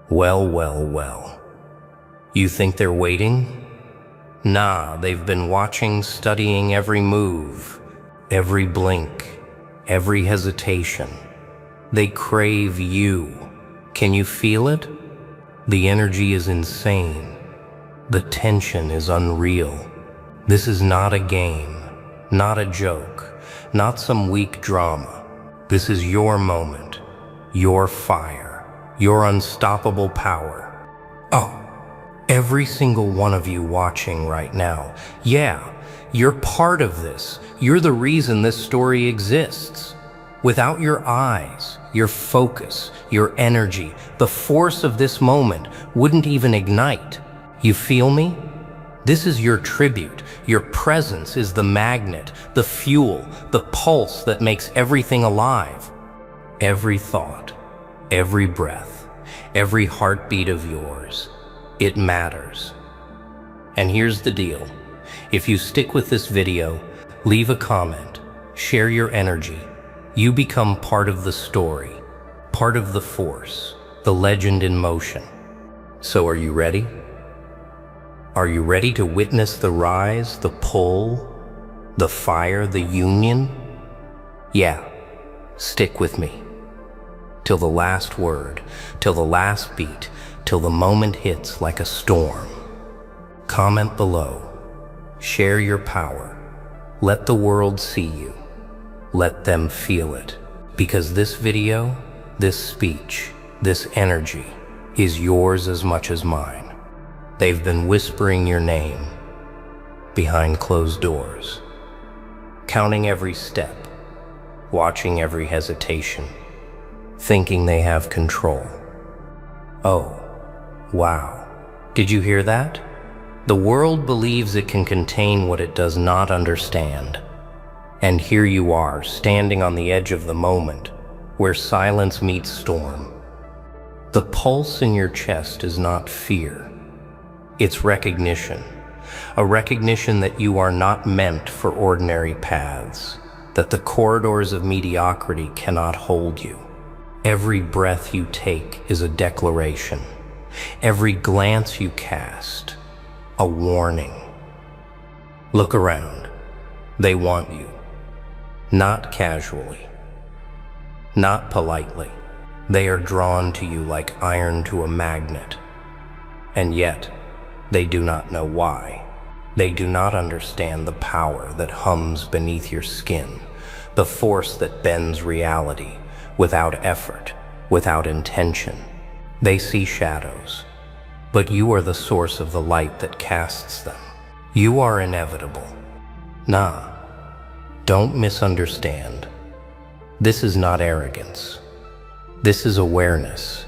Well, well, well. You think they're waiting? Nah, they've been watching, studying every move, every blink, every hesitation. They crave you. Can you feel it? The energy is insane. The tension is unreal. This is not a game, not a joke, not some weak drama. This is your moment, your fire, your unstoppable power. Oh, every single one of you watching right now, yeah, you're part of this. You're the reason this story exists. Without your eyes, your focus, your energy, the force of this moment wouldn't even ignite. You feel me? This is your tribute. Your presence is the magnet, the fuel, the pulse that makes everything alive. Every thought, every breath, every heartbeat of yours, it matters. And here's the deal. If you stick with this video, leave a comment, share your energy, you become part of the story, part of the force, the legend in motion. So are you ready? Are you ready to witness the rise, the pull, the fire, the union? Yeah, stick with me. Till the last word, till the last beat, till the moment hits like a storm. Comment below. Share your power. Let the world see you. Let them feel it. Because this video, this speech, this energy is yours as much as mine. They've been whispering your name behind closed doors, counting every step, watching every hesitation, thinking they have control. Oh, wow. Did you hear that? The world believes it can contain what it does not understand. And here you are, standing on the edge of the moment, where silence meets storm. The pulse in your chest is not fear. It's recognition, a recognition that you are not meant for ordinary paths, that the corridors of mediocrity cannot hold you. Every breath you take is a declaration. Every glance you cast, a warning. Look around. They want you. Not casually, not politely. They are drawn to you like iron to a magnet. And yet, they do not know why. They do not understand the power that hums beneath your skin, the force that bends reality without effort, without intention. They see shadows, but you are the source of the light that casts them. You are inevitable. Nah, don't misunderstand. This is not arrogance. This is awareness.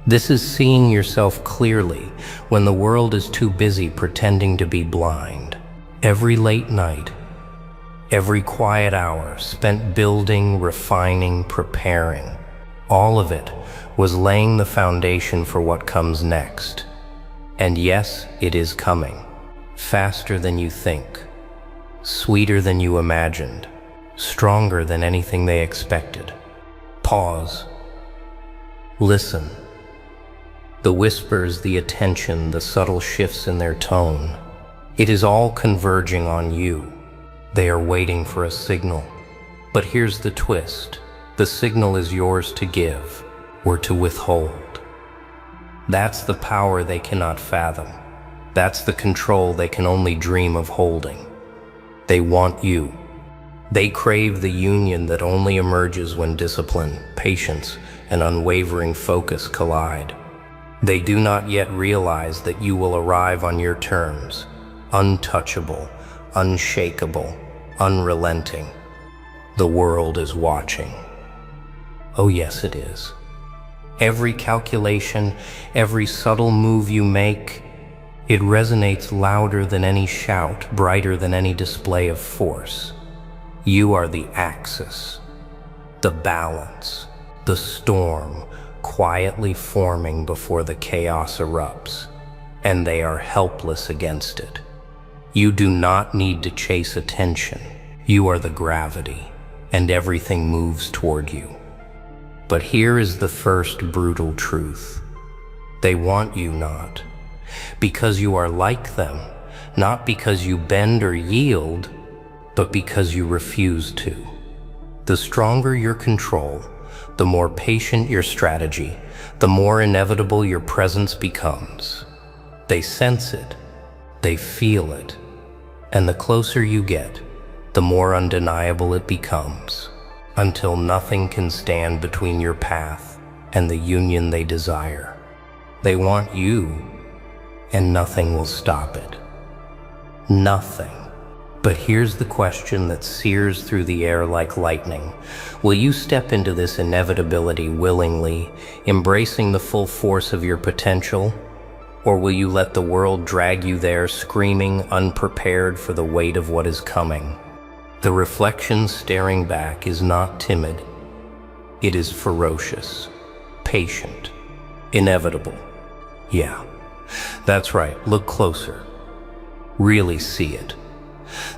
This is seeing yourself clearly when the world is too busy pretending to be blind. Every late night, every quiet hour spent building, refining, preparing, all of it was laying the foundation for what comes next. And yes, it is coming. Faster than you think, sweeter than you imagined, stronger than anything they expected. Pause. Listen. The whispers, the attention, the subtle shifts in their tone. It is all converging on you. They are waiting for a signal. But here's the twist. The signal is yours to give or to withhold. That's the power they cannot fathom. That's the control they can only dream of holding. They want you. They crave the union that only emerges when discipline, patience, and unwavering focus collide. They do not yet realize that you will arrive on your terms, untouchable, unshakable, unrelenting. The world is watching. Oh yes, it is. Every calculation, every subtle move you make, it resonates louder than any shout, brighter than any display of force. You are the axis, the balance, the storm, quietly forming before the chaos erupts, and they are helpless against it. You do not need to chase attention. You are the gravity, and everything moves toward you. But here is the first brutal truth. They want you not. Because you are like them, not because you bend or yield, but because you refuse to. The stronger your control, the more patient your strategy, the more inevitable your presence becomes. They sense it, they feel it, and the closer you get, the more undeniable it becomes, until nothing can stand between your path and the union they desire. They want you, and nothing will stop it. Nothing. But here's the question that sears through the air like lightning. Will you step into this inevitability willingly, embracing the full force of your potential? Or will you let the world drag you there, screaming, unprepared for the weight of what is coming? The reflection staring back is not timid. It is ferocious, patient, inevitable. Yeah, that's right. Look closer. Really see it.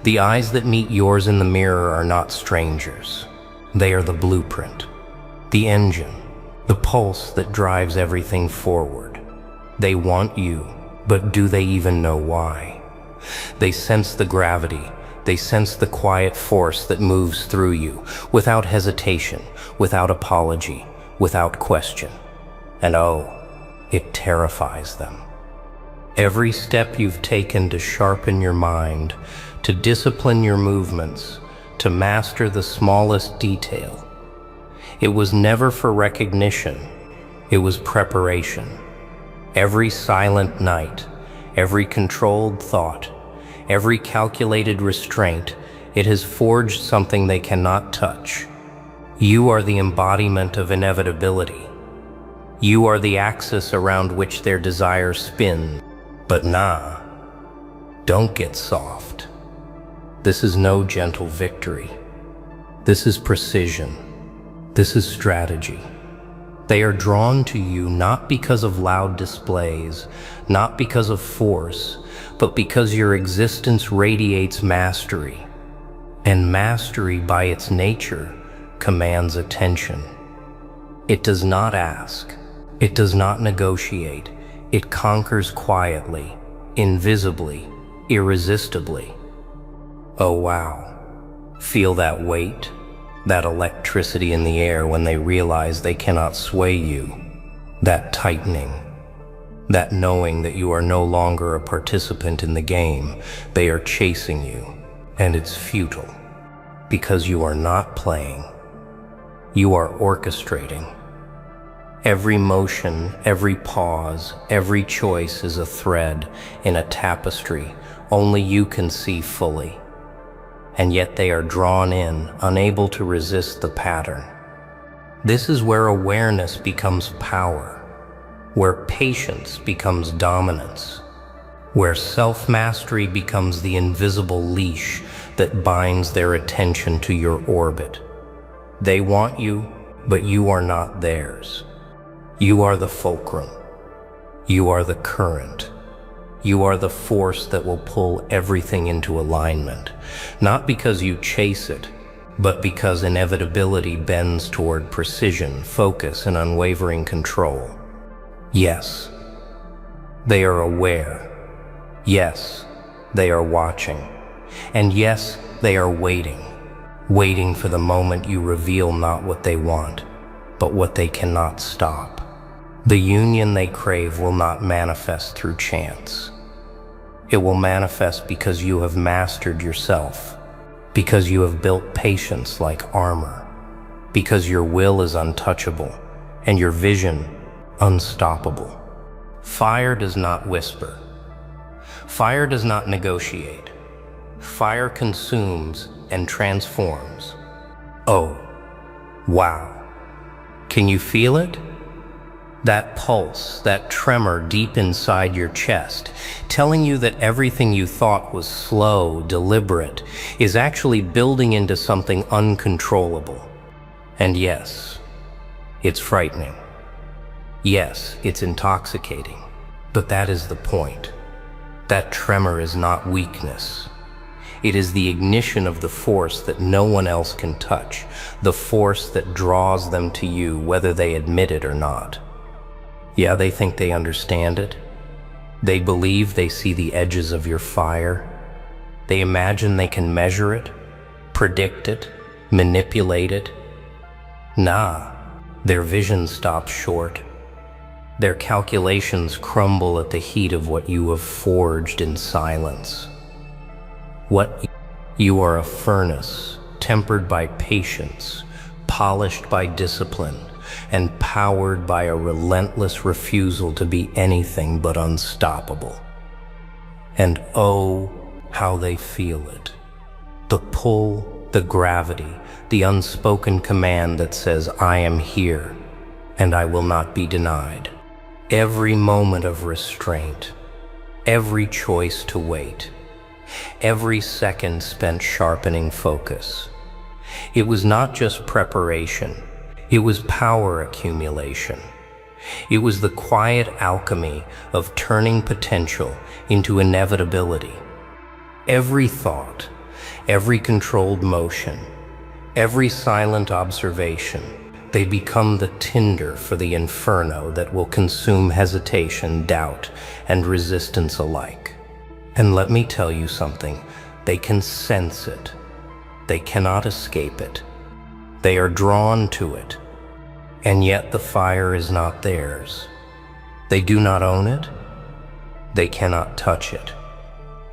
The eyes that meet yours in the mirror are not strangers. They are the blueprint, the engine, the pulse that drives everything forward. They want you, but do they even know why? They sense the gravity, they sense the quiet force that moves through you, without hesitation, without apology, without question. And oh, it terrifies them. Every step you've taken to sharpen your mind, to discipline your movements, to master the smallest detail, it was never for recognition, it was preparation. Every silent night, every controlled thought, every calculated restraint, it has forged something they cannot touch. You are the embodiment of inevitability. You are the axis around which their desire spins. But nah, don't get soft. This is no gentle victory. This is precision. This is strategy. They are drawn to you not because of loud displays, not because of force, but because your existence radiates mastery. And mastery, by its nature, commands attention. It does not ask. It does not negotiate. It conquers quietly, invisibly, irresistibly. Oh wow. Feel that weight? That electricity in the air when they realize they cannot sway you. That tightening. That knowing that you are no longer a participant in the game. They are chasing you, and it's futile. Because you are not playing. You are orchestrating. Every motion, every pause, every choice is a thread in a tapestry only you can see fully. And yet they are drawn in, unable to resist the pattern. This is where awareness becomes power, where patience becomes dominance, where self-mastery becomes the invisible leash that binds their attention to your orbit. They want you, but you are not theirs. You are the fulcrum. You are the current. You are the force that will pull everything into alignment, not because you chase it, but because inevitability bends toward precision, focus, and unwavering control. Yes, they are aware. Yes, they are watching. And yes, they are waiting for the moment you reveal not what they want, but what they cannot stop. The union they crave will not manifest through chance. It will manifest because you have mastered yourself, because you have built patience like armor, because your will is untouchable and your vision unstoppable. Fire does not whisper. Fire does not negotiate. Fire consumes and transforms. Oh, wow. Can you feel it? That pulse, that tremor deep inside your chest, telling you that everything you thought was slow, deliberate, is actually building into something uncontrollable. And yes, it's frightening. Yes, it's intoxicating. But that is the point. That tremor is not weakness. It is the ignition of the force that no one else can touch, the force that draws them to you whether they admit it or not. Yeah, they think they understand it. They believe they see the edges of your fire. They imagine they can measure it, predict it, manipulate it. Nah, their vision stops short. Their calculations crumble at the heat of what you have forged in silence. You are a furnace, tempered by patience, polished by discipline, and powered by a relentless refusal to be anything but unstoppable. And oh, how they feel it. The pull, the gravity, the unspoken command that says, I am here, and I will not be denied. Every moment of restraint, every choice to wait, every second spent sharpening focus. It was not just preparation, it was power accumulation. It was the quiet alchemy of turning potential into inevitability. Every thought, every controlled motion, every silent observation, they become the tinder for the inferno that will consume hesitation, doubt, and resistance alike. And let me tell you something, they can sense it. They cannot escape it. They are drawn to it. And yet the fire is not theirs. They do not own it. They cannot touch it.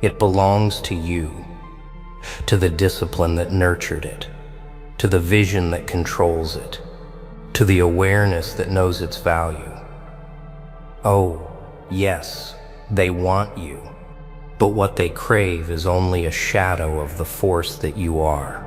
It belongs to you, to the discipline that nurtured it, to the vision that controls it, to the awareness that knows its value. Oh, yes, they want you, but what they crave is only a shadow of the force that you are.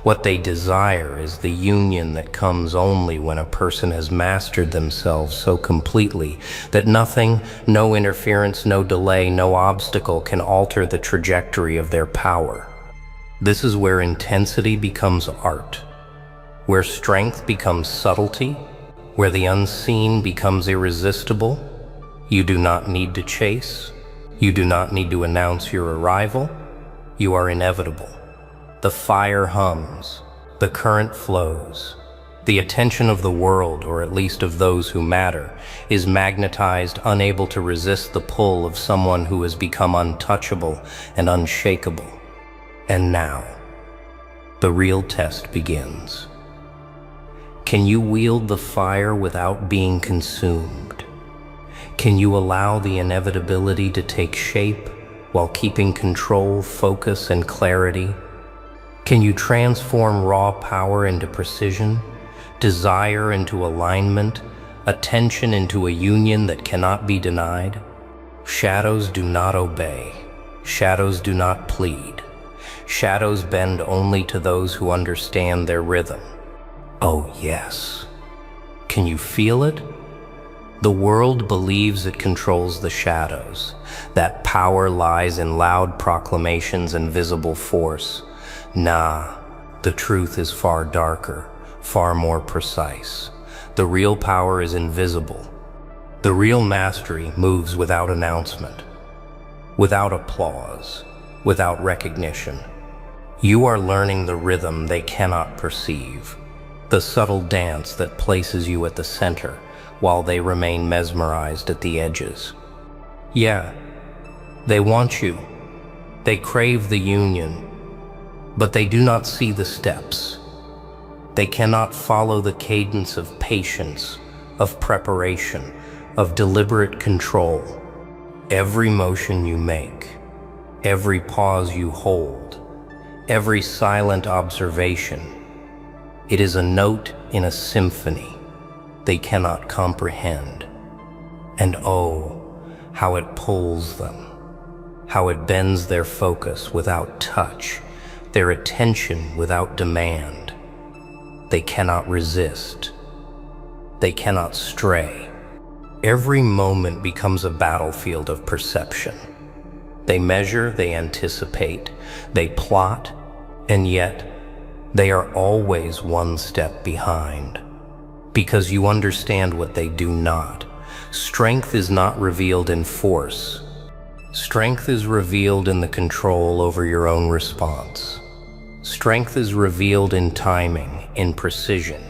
What they desire is the union that comes only when a person has mastered themselves so completely that nothing, no interference, no delay, no obstacle can alter the trajectory of their power. This is where intensity becomes art, where strength becomes subtlety, where the unseen becomes irresistible. You do not need to chase. You do not need to announce your arrival. You are inevitable. The fire hums, the current flows. The attention of the world, or at least of those who matter, is magnetized, unable to resist the pull of someone who has become untouchable and unshakable. And now, the real test begins. Can you wield the fire without being consumed? Can you allow the inevitability to take shape while keeping control, focus, and clarity? Can you transform raw power into precision, desire into alignment, attention into a union that cannot be denied? Shadows do not obey. Shadows do not plead. Shadows bend only to those who understand their rhythm. Oh yes. Can you feel it? The world believes it controls the shadows, that power lies in loud proclamations and visible force. Nah, the truth is far darker, far more precise. The real power is invisible. The real mastery moves without announcement, without applause, without recognition. You are learning the rhythm they cannot perceive, the subtle dance that places you at the center while they remain mesmerized at the edges. Yeah, they want you. They crave the union, but they do not see the steps. They cannot follow the cadence of patience, of preparation, of deliberate control. Every motion you make, every pause you hold, every silent observation, it is a note in a symphony they cannot comprehend. And oh, how it pulls them, how it bends their focus without touch, their attention without demand. They cannot resist. They cannot stray. Every moment becomes a battlefield of perception. They measure, they anticipate, they plot, and yet they are always one step behind. Because you understand what they do not. Strength is not revealed in force. Strength is revealed in the control over your own response. Strength is revealed in timing, in precision,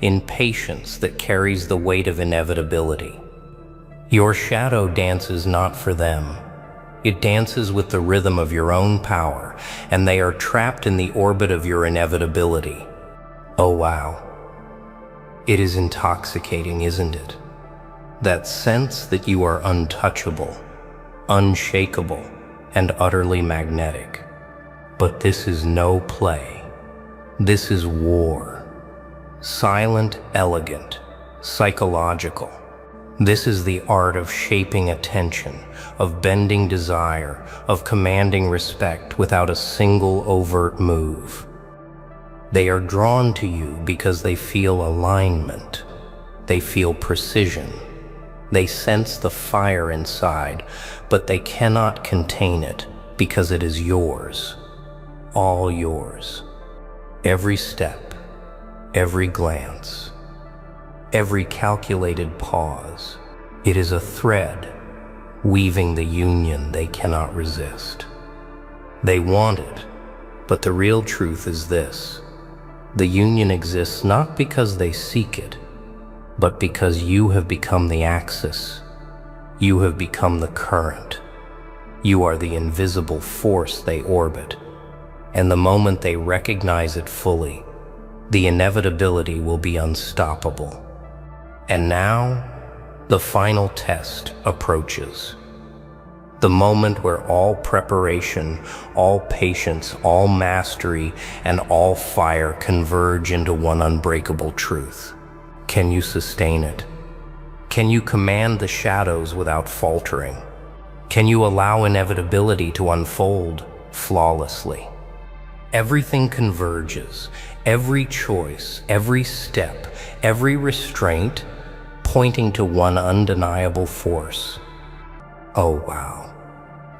in patience that carries the weight of inevitability. Your shadow dances not for them. It dances with the rhythm of your own power, and they are trapped in the orbit of your inevitability. Oh wow. It is intoxicating, isn't it? That sense that you are untouchable, unshakable, and utterly magnetic. But this is no play. This is war. Silent, elegant, psychological. This is the art of shaping attention, of bending desire, of commanding respect without a single overt move. They are drawn to you because they feel alignment. They feel precision. They sense the fire inside, but they cannot contain it because it is yours. All yours. Every step, every glance, every calculated pause. It is a thread weaving the union they cannot resist. They want it, but the real truth is this. The union exists not because they seek it, but because you have become the axis. You have become the current. You are the invisible force they orbit. And the moment they recognize it fully, the inevitability will be unstoppable. And now, the final test approaches. The moment where all preparation, all patience, all mastery, and all fire converge into one unbreakable truth. Can you sustain it? Can you command the shadows without faltering? Can you allow inevitability to unfold flawlessly? Everything converges, every choice, every step, every restraint, pointing to one undeniable force. Oh wow.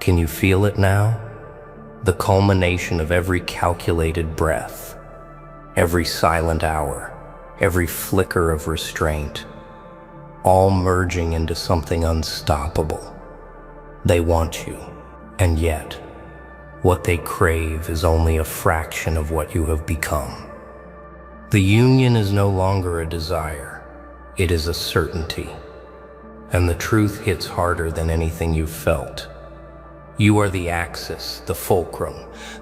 Can you feel it now? The culmination of every calculated breath, every silent hour, every flicker of restraint, all merging into something unstoppable. They want you, and yet, what they crave is only a fraction of what you have become. The union is no longer a desire, it is a certainty. And the truth hits harder than anything you've felt. You are the axis, the fulcrum,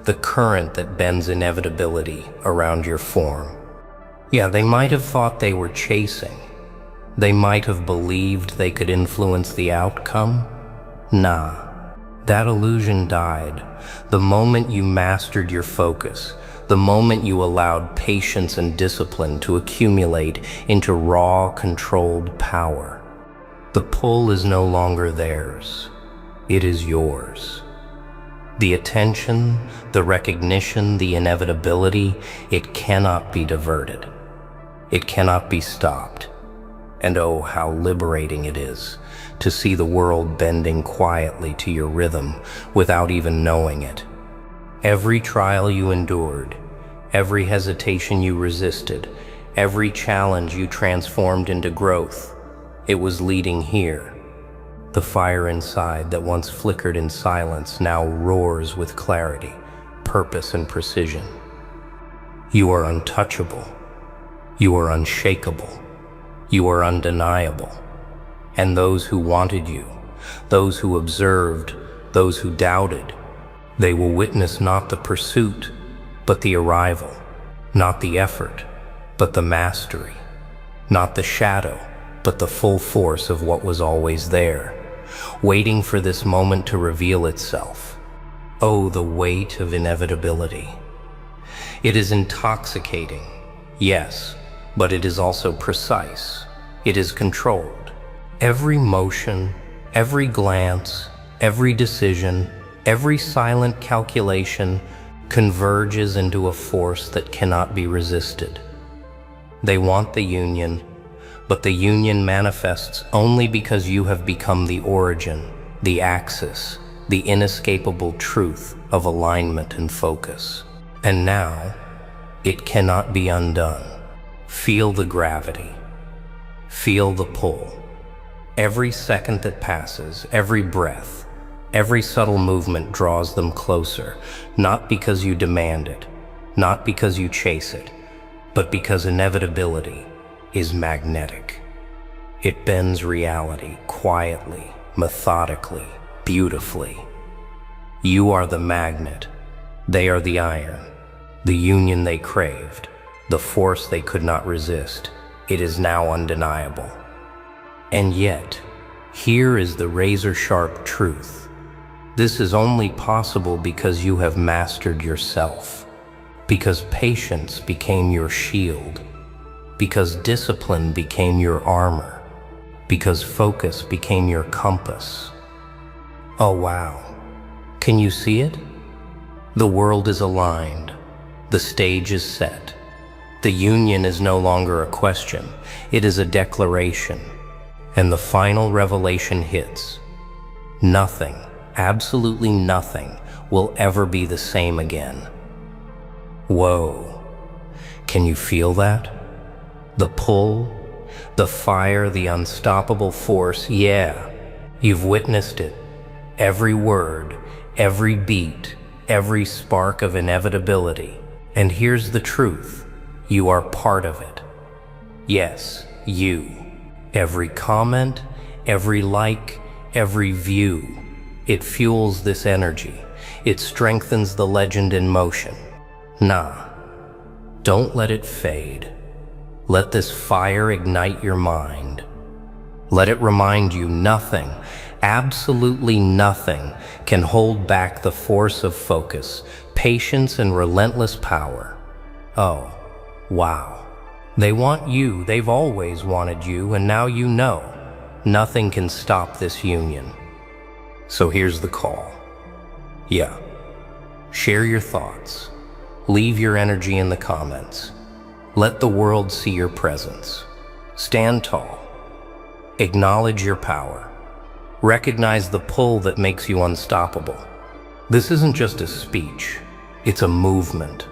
the current that bends inevitability around your form. Yeah, they might have thought they were chasing. They might have believed they could influence the outcome. Nah, that illusion died the moment you mastered your focus, the moment you allowed patience and discipline to accumulate into raw, controlled power. The pull is no longer theirs. It is yours. The attention, the recognition, the inevitability, it cannot be diverted. It cannot be stopped. And oh, how liberating it is to see the world bending quietly to your rhythm without even knowing it. Every trial you endured, every hesitation you resisted, every challenge you transformed into growth, it was leading here. The fire inside that once flickered in silence now roars with clarity, purpose, and precision. You are untouchable. You are unshakable. You are undeniable. And those who wanted you, those who observed, those who doubted, they will witness not the pursuit, but the arrival, not the effort, but the mastery, not the shadow, but the full force of what was always there, waiting for this moment to reveal itself. Oh, the weight of inevitability. It is intoxicating, yes, but it is also precise. It is controlled. Every motion, every glance, every decision, every silent calculation converges into a force that cannot be resisted. They want the union, but the union manifests only because you have become the origin, the axis, the inescapable truth of alignment and focus. And now, it cannot be undone. Feel the gravity. Feel the pull. Every second that passes, every breath, every subtle movement draws them closer, not because you demand it, not because you chase it, but because inevitability is magnetic. It bends reality quietly, methodically, beautifully. You are the magnet, they are the iron, the union they craved, the force they could not resist. It is now undeniable. And yet, here is the razor-sharp truth. This is only possible because you have mastered yourself, because patience became your shield, because discipline became your armor, because focus became your compass. Oh wow, can you see it? The world is aligned, the stage is set. The union is no longer a question, it is a declaration. And the final revelation hits. Nothing, absolutely nothing, will ever be the same again. Whoa, can you feel that? The pull, the fire, the unstoppable force, yeah, you've witnessed it. Every word, every beat, every spark of inevitability. And here's the truth, you are part of it. Yes, you. Every comment, every like, every view, it fuels this energy. It strengthens the legend in motion. Nah, don't let it fade. Let this fire ignite your mind. Let it remind you nothing, absolutely nothing, can hold back the force of focus, patience, and relentless power. Oh, wow. They want you, they've always wanted you, and now you know. Nothing can stop this union. So here's the call. Yeah. Share your thoughts. Leave your energy in the comments. Let the world see your presence. Stand tall. Acknowledge your power. Recognize the pull that makes you unstoppable. This isn't just a speech. It's a movement,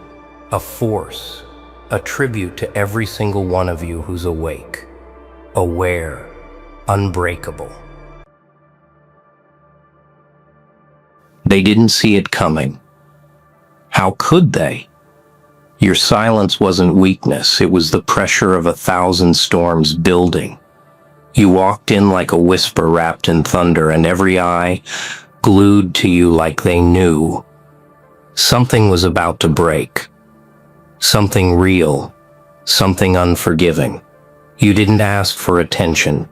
a force, a tribute to every single one of you who's awake, aware, unbreakable. They didn't see it coming. How could they? Your silence wasn't weakness, it was the pressure of 1,000 storms building. You walked in like a whisper wrapped in thunder, and every eye glued to you like they knew. Something was about to break. Something real, something unforgiving. You didn't ask for attention.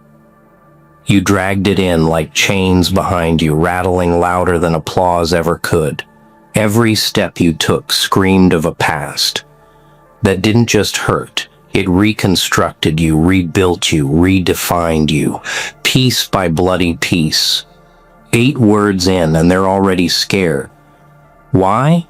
You dragged it in like chains behind you, rattling louder than applause ever could. Every step you took screamed of a past that didn't just hurt, it reconstructed you, rebuilt you, redefined you, piece by bloody piece. 8 words in and they're already scared. Why?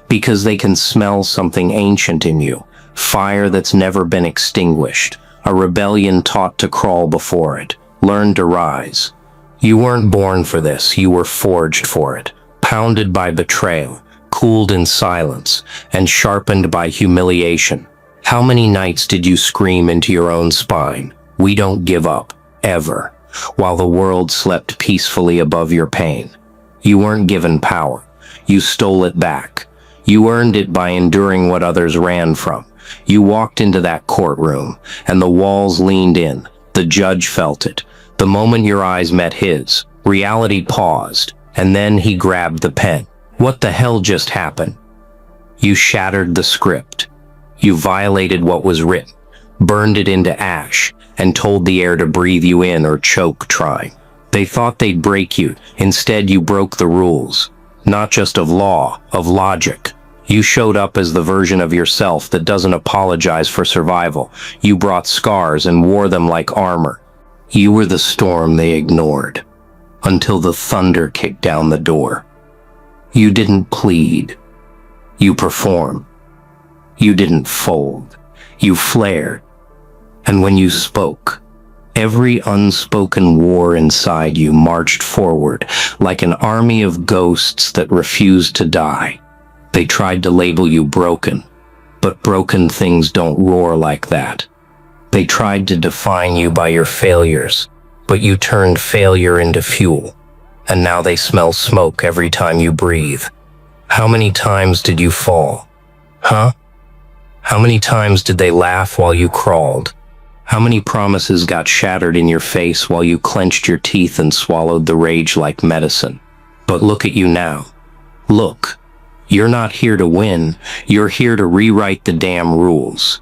Because they can smell something ancient in you, fire that's never been extinguished, a rebellion taught to crawl before it, learn to rise. You weren't born for this, you were forged for it, pounded by betrayal, cooled in silence, and sharpened by humiliation. How many nights did you scream into your own spine, "We don't give up, ever," while the world slept peacefully above your pain? You weren't given power, you stole it back. You earned it by enduring what others ran from. You walked into that courtroom, and the walls leaned in. The judge felt it. The moment your eyes met his, reality paused, and then he grabbed the pen. What the hell just happened? You shattered the script. You violated what was written, burned it into ash, and told the air to breathe you in or choke trying. They thought they'd break you. Instead, you broke the rules. Not just of law, of logic. You showed up as the version of yourself that doesn't apologize for survival. You brought scars and wore them like armor. You were the storm they ignored, until the thunder kicked down the door. You didn't plead. You performed. You didn't fold. You flared. And when you spoke, every unspoken war inside you marched forward like an army of ghosts that refused to die. They tried to label you broken, but broken things don't roar like that. They tried to define you by your failures, but you turned failure into fuel, and now they smell smoke every time you breathe. How many times did you fall? Huh? How many times did they laugh while you crawled? How many promises got shattered in your face while you clenched your teeth and swallowed the rage like medicine? But look at you now. Look. You're not here to win. You're here to rewrite the damn rules.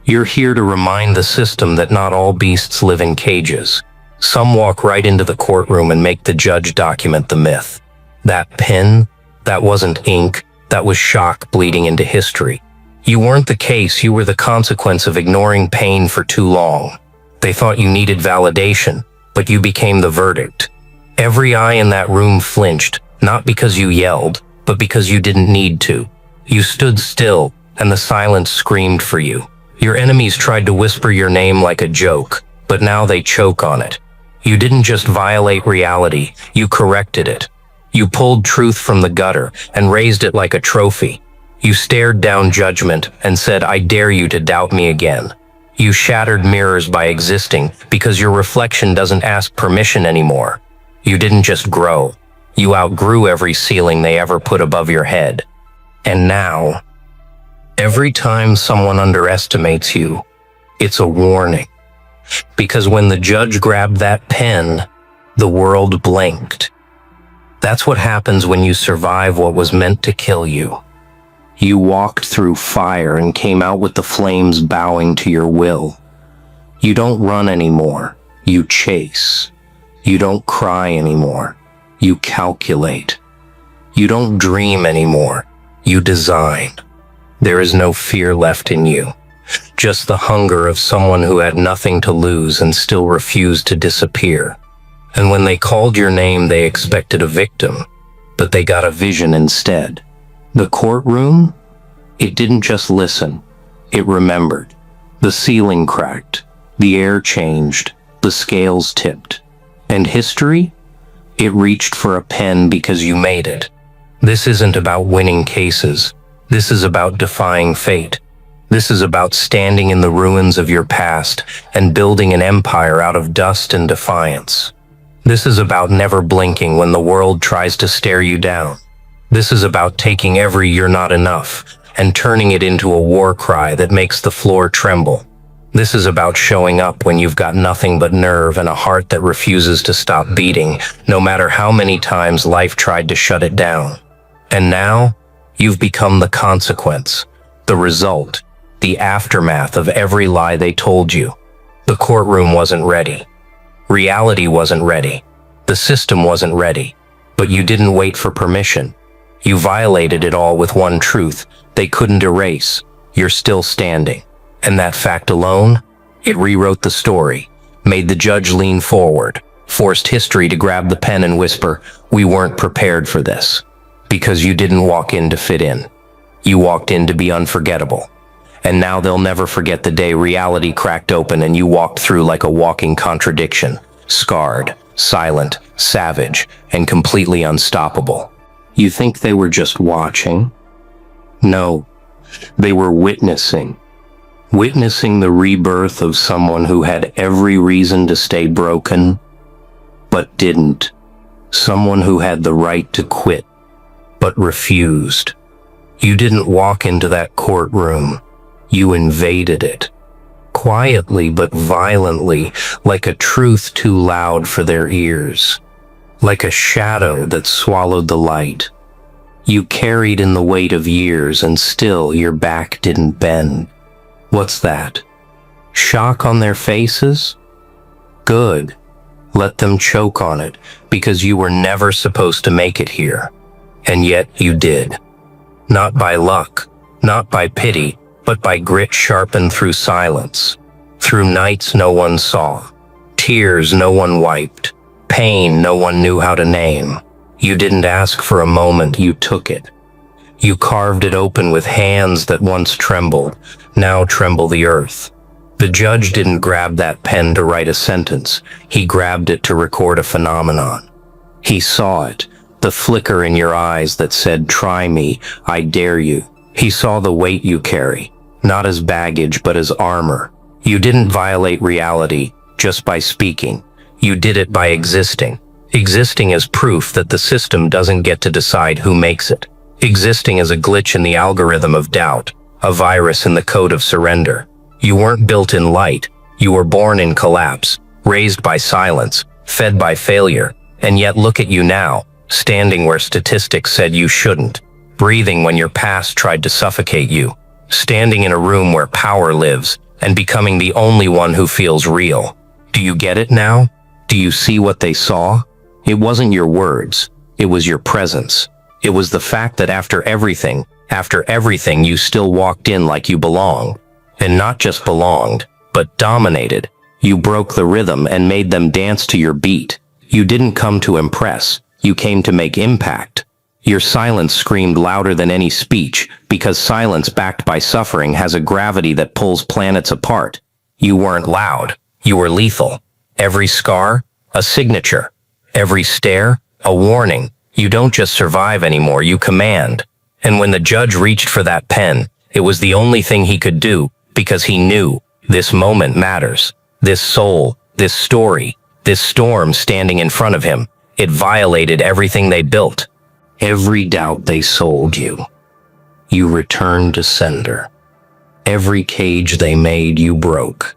You're here to remind the system that not all beasts live in cages. Some walk right into the courtroom and make the judge document the myth. That pen? That wasn't ink. That was shock bleeding into history. You weren't the case, you were the consequence of ignoring pain for too long. They thought you needed validation, but you became the verdict. Every eye in that room flinched, not because you yelled, but because you didn't need to. You stood still, and the silence screamed for you. Your enemies tried to whisper your name like a joke, but now they choke on it. You didn't just violate reality, you corrected it. You pulled truth from the gutter and raised it like a trophy. You stared down judgment and said, I dare you to doubt me again. You shattered mirrors by existing because your reflection doesn't ask permission anymore. You didn't just grow. You outgrew every ceiling they ever put above your head. And now, every time someone underestimates you, it's a warning. Because when the judge grabbed that pen, the world blinked. That's what happens when you survive what was meant to kill you. You walked through fire and came out with the flames bowing to your will. You don't run anymore. You chase. You don't cry anymore. You calculate. You don't dream anymore. You design. There is no fear left in you. Just the hunger of someone who had nothing to lose and still refused to disappear. And when they called your name, they expected a victim, but they got a vision instead. The courtroom? It didn't just listen. It remembered. The ceiling cracked. The air changed. The scales tipped. And history? It reached for a pen because you made it. This isn't about winning cases. This is about defying fate. This is about standing in the ruins of your past and building an empire out of dust and defiance. This is about never blinking when the world tries to stare you down. This is about taking every "you're not enough" and turning it into a war cry that makes the floor tremble. This is about showing up when you've got nothing but nerve and a heart that refuses to stop beating, no matter how many times life tried to shut it down. And now, you've become the consequence, the result, the aftermath of every lie they told you. The courtroom wasn't ready. Reality wasn't ready. The system wasn't ready. But you didn't wait for permission. You violated it all with one truth they couldn't erase. You're still standing. And that fact alone, it rewrote the story, made the judge lean forward, forced history to grab the pen and whisper, we weren't prepared for this. Because you didn't walk in to fit in. You walked in to be unforgettable. And now they'll never forget the day reality cracked open and you walked through like a walking contradiction, scarred, silent, savage, and completely unstoppable. You think they were just watching? No, they were witnessing. Witnessing the rebirth of someone who had every reason to stay broken, but didn't. Someone who had the right to quit, but refused. You didn't walk into that courtroom. You invaded it. Quietly but violently, like a truth too loud for their ears. Like a shadow that swallowed the light. You carried in the weight of years and still your back didn't bend. What's that? Shock on their faces? Good. Let them choke on it, because you were never supposed to make it here. And yet you did. Not by luck, not by pity, but by grit sharpened through silence. Through nights no one saw. Tears no one wiped. Pain no one knew how to name. You didn't ask for a moment, you took it. You carved it open with hands that once trembled, now tremble the earth. The judge didn't grab that pen to write a sentence. He grabbed it to record a phenomenon. He saw it, the flicker in your eyes that said, try me, I dare you. He saw the weight you carry, not as baggage but as armor. You didn't violate reality just by speaking. You did it by existing. Existing as proof that the system doesn't get to decide who makes it. Existing as a glitch in the algorithm of doubt, a virus in the code of surrender. You weren't built in light. You were born in collapse, raised by silence, fed by failure, and yet look at you now, standing where statistics said you shouldn't, breathing when your past tried to suffocate you, standing in a room where power lives, and becoming the only one who feels real. Do you get it now? Do you see what they saw? It wasn't your words. It was your presence. It was the fact that after everything, you still walked in like you belonged. And not just belonged, but dominated. You broke the rhythm and made them dance to your beat. You didn't come to impress. You came to make impact. Your silence screamed louder than any speech, because silence backed by suffering has a gravity that pulls planets apart. You weren't loud. You were lethal. Every scar, a signature. Every stare, a warning. You don't just survive anymore, you command. And when the judge reached for that pen, it was the only thing he could do, because he knew this moment matters. This soul, this story, this storm standing in front of him, it violated everything they built. Every doubt they sold you, you returned to sender. Every cage they made, you broke.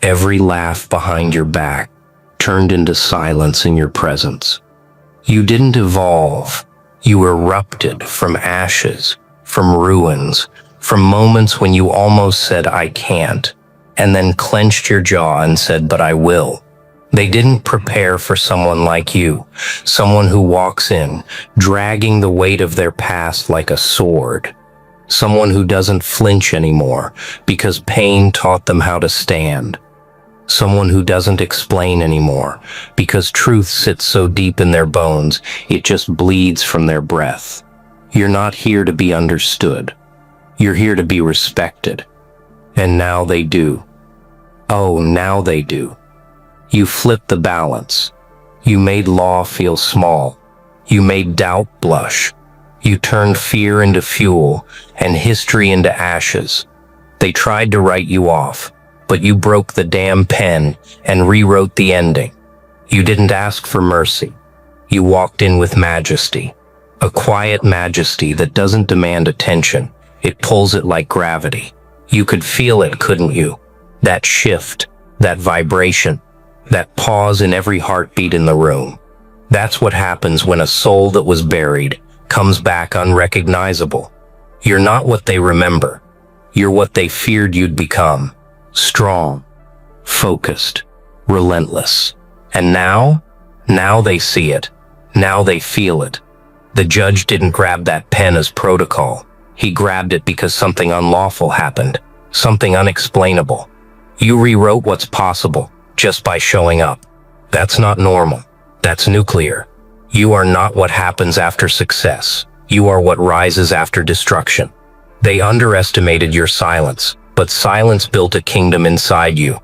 Every laugh behind your back turned into silence in your presence. You didn't evolve. You erupted from ashes, from ruins, from moments when you almost said, I can't, and then clenched your jaw and said, but I will. They didn't prepare for someone like you, someone who walks in, dragging the weight of their past like a sword. Someone who doesn't flinch anymore because pain taught them how to stand. Someone who doesn't explain anymore because truth sits so deep in their bones, it just bleeds from their breath. You're not here to be understood. You're here to be respected. And now they do. Oh, now they do. You flipped the balance. You made law feel small. You made doubt blush. You turned fear into fuel and history into ashes. They tried to write you off, but you broke the damn pen and rewrote the ending. You didn't ask for mercy. You walked in with majesty. A quiet majesty that doesn't demand attention. It pulls it like gravity. You could feel it, couldn't you? That shift, that vibration, that pause in every heartbeat in the room. That's what happens when a soul that was buried comes back unrecognizable. You're not what they remember. You're what they feared you'd become. Strong, focused, relentless. And now they see it. Now they feel it. The judge didn't grab that pen as protocol. He grabbed it because something unlawful happened, something unexplainable. You rewrote what's possible just by showing up. That's not normal. That's nuclear. You are not what happens after success. You are what rises after destruction. They underestimated your silence, but silence built a kingdom inside you.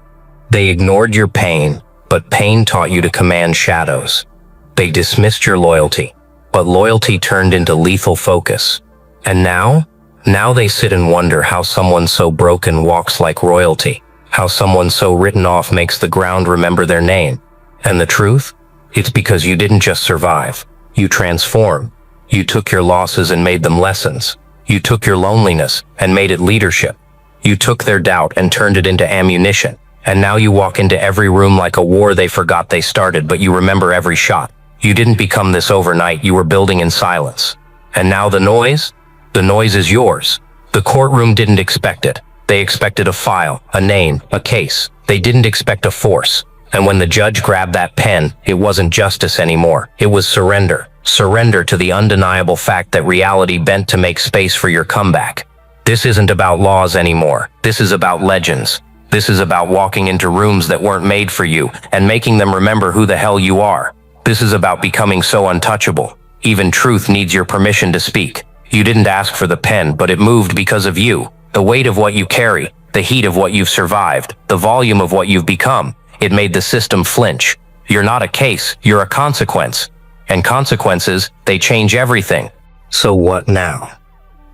They ignored your pain, but pain taught you to command shadows. They dismissed your loyalty, but loyalty turned into lethal focus. And now they sit and wonder how someone so broken walks like royalty, how someone so written off makes the ground remember their name. And the truth? It's because you didn't just survive. You transformed. You took your losses and made them lessons. You took your loneliness and made it leadership. You took their doubt and turned it into ammunition. And now you walk into every room like a war they forgot they started, but you remember every shot. You didn't become this overnight. You were building in silence. And now the noise? The noise is yours. The courtroom didn't expect it. They expected a file, a name, a case. They didn't expect a force. And when the judge grabbed that pen, it wasn't justice anymore. It was surrender. Surrender to the undeniable fact that reality bent to make space for your comeback. This isn't about laws anymore. This is about legends. This is about walking into rooms that weren't made for you and making them remember who the hell you are. This is about becoming so untouchable. Even truth needs your permission to speak. You didn't ask for the pen, but it moved because of you. The weight of what you carry, the heat of what you've survived, the volume of what you've become. It made the system flinch. You're not a case, you're a consequence. And consequences, they change everything. So what now?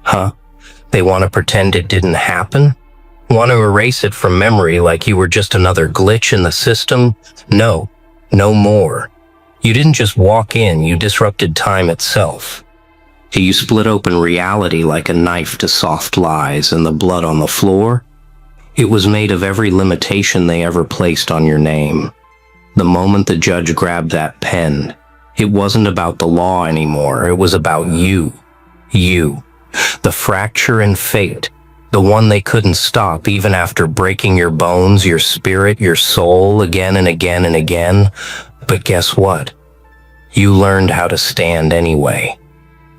Huh? They want to pretend it didn't happen? Want to erase it from memory like you were just another glitch in the system? No, no more. You didn't just walk in, you disrupted time itself. You split open reality like a knife to soft lies, and the blood on the floor? It was made of every limitation they ever placed on your name. The moment the judge grabbed that pen, it wasn't about the law anymore, it was about you. You. The fracture in fate. The one they couldn't stop even after breaking your bones, your spirit, your soul again and again and again. But guess what? You learned how to stand anyway.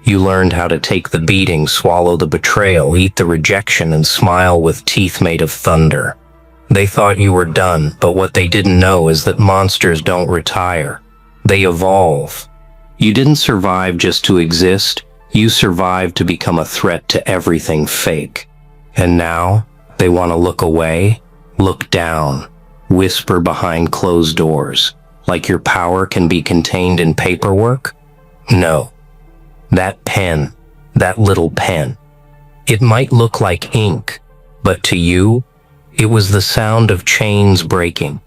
You learned how to take the beating, swallow the betrayal, eat the rejection, and smile with teeth made of thunder. They thought you were done, but what they didn't know is that monsters don't retire. They evolve. You didn't survive just to exist. You survived to become a threat to everything fake. And now, they want to look away, look down, whisper behind closed doors, like your power can be contained in paperwork? No. That pen, that little pen, it might look like ink, but to you, it was the sound of chains breaking.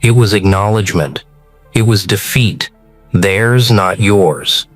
It was acknowledgement. It was defeat. Theirs, not yours.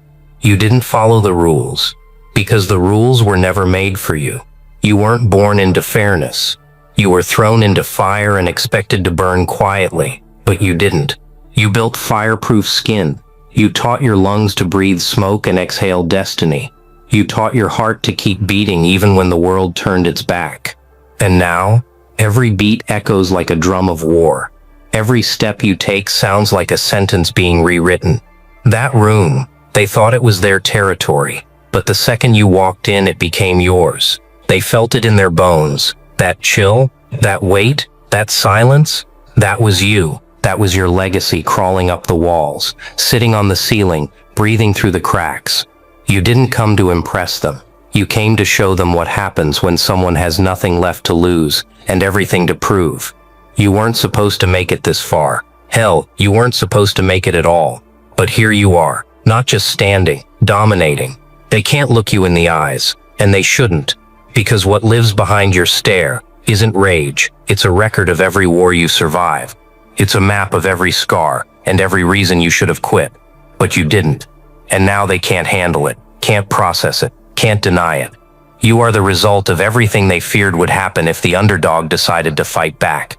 You didn't follow the rules, because the rules were never made for you. You weren't born into fairness. You were thrown into fire and expected to burn quietly, but you didn't. You built fireproof skin. You taught your lungs to breathe smoke and exhale destiny. You taught your heart to keep beating even when the world turned its back. And now, every beat echoes like a drum of war. Every step you take sounds like a sentence being rewritten. That room, they thought it was their territory, but the second you walked in, it became yours. They felt it in their bones. That chill, that weight, that silence, that was you. That was your legacy crawling up the walls, sitting on the ceiling, breathing through the cracks. You didn't come to impress them. You came to show them what happens when someone has nothing left to lose and everything to prove. You weren't supposed to make it this far. Hell, you weren't supposed to make it at all. But here you are, not just standing, dominating. They can't look you in the eyes, and they shouldn't, because what lives behind your stare isn't rage. It's a record of every war you survived. It's a map of every scar and every reason you should have quit, but you didn't. And now they can't handle it, can't process it, can't deny it. You are the result of everything they feared would happen if the underdog decided to fight back.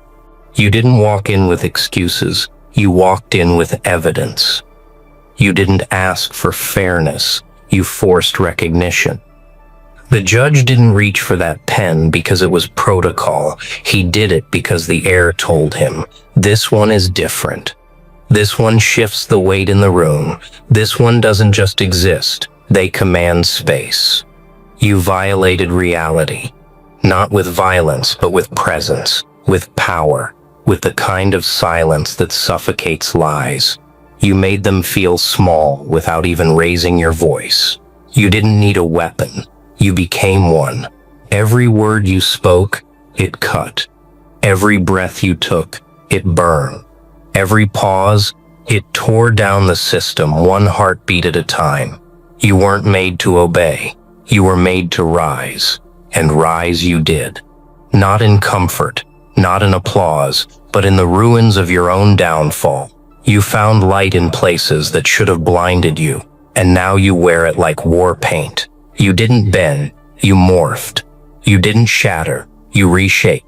You didn't walk in with excuses. You walked in with evidence. You didn't ask for fairness. You forced recognition. The judge didn't reach for that pen because it was protocol. He did it because the air told him, this one is different. This one shifts the weight in the room. This one doesn't just exist. They command space. You violated reality, not with violence, but with presence, with power, with the kind of silence that suffocates lies. You made them feel small without even raising your voice. You didn't need a weapon. You became one. Every word you spoke, it cut. Every breath you took, it burned. Every pause, it tore down the system, one heartbeat at a time. You weren't made to obey. You were made to rise. And rise you did. Not in comfort, not in applause, but in the ruins of your own downfall. You found light in places that should have blinded you, and now you wear it like war paint. You didn't bend, you morphed. You didn't shatter, you reshaped.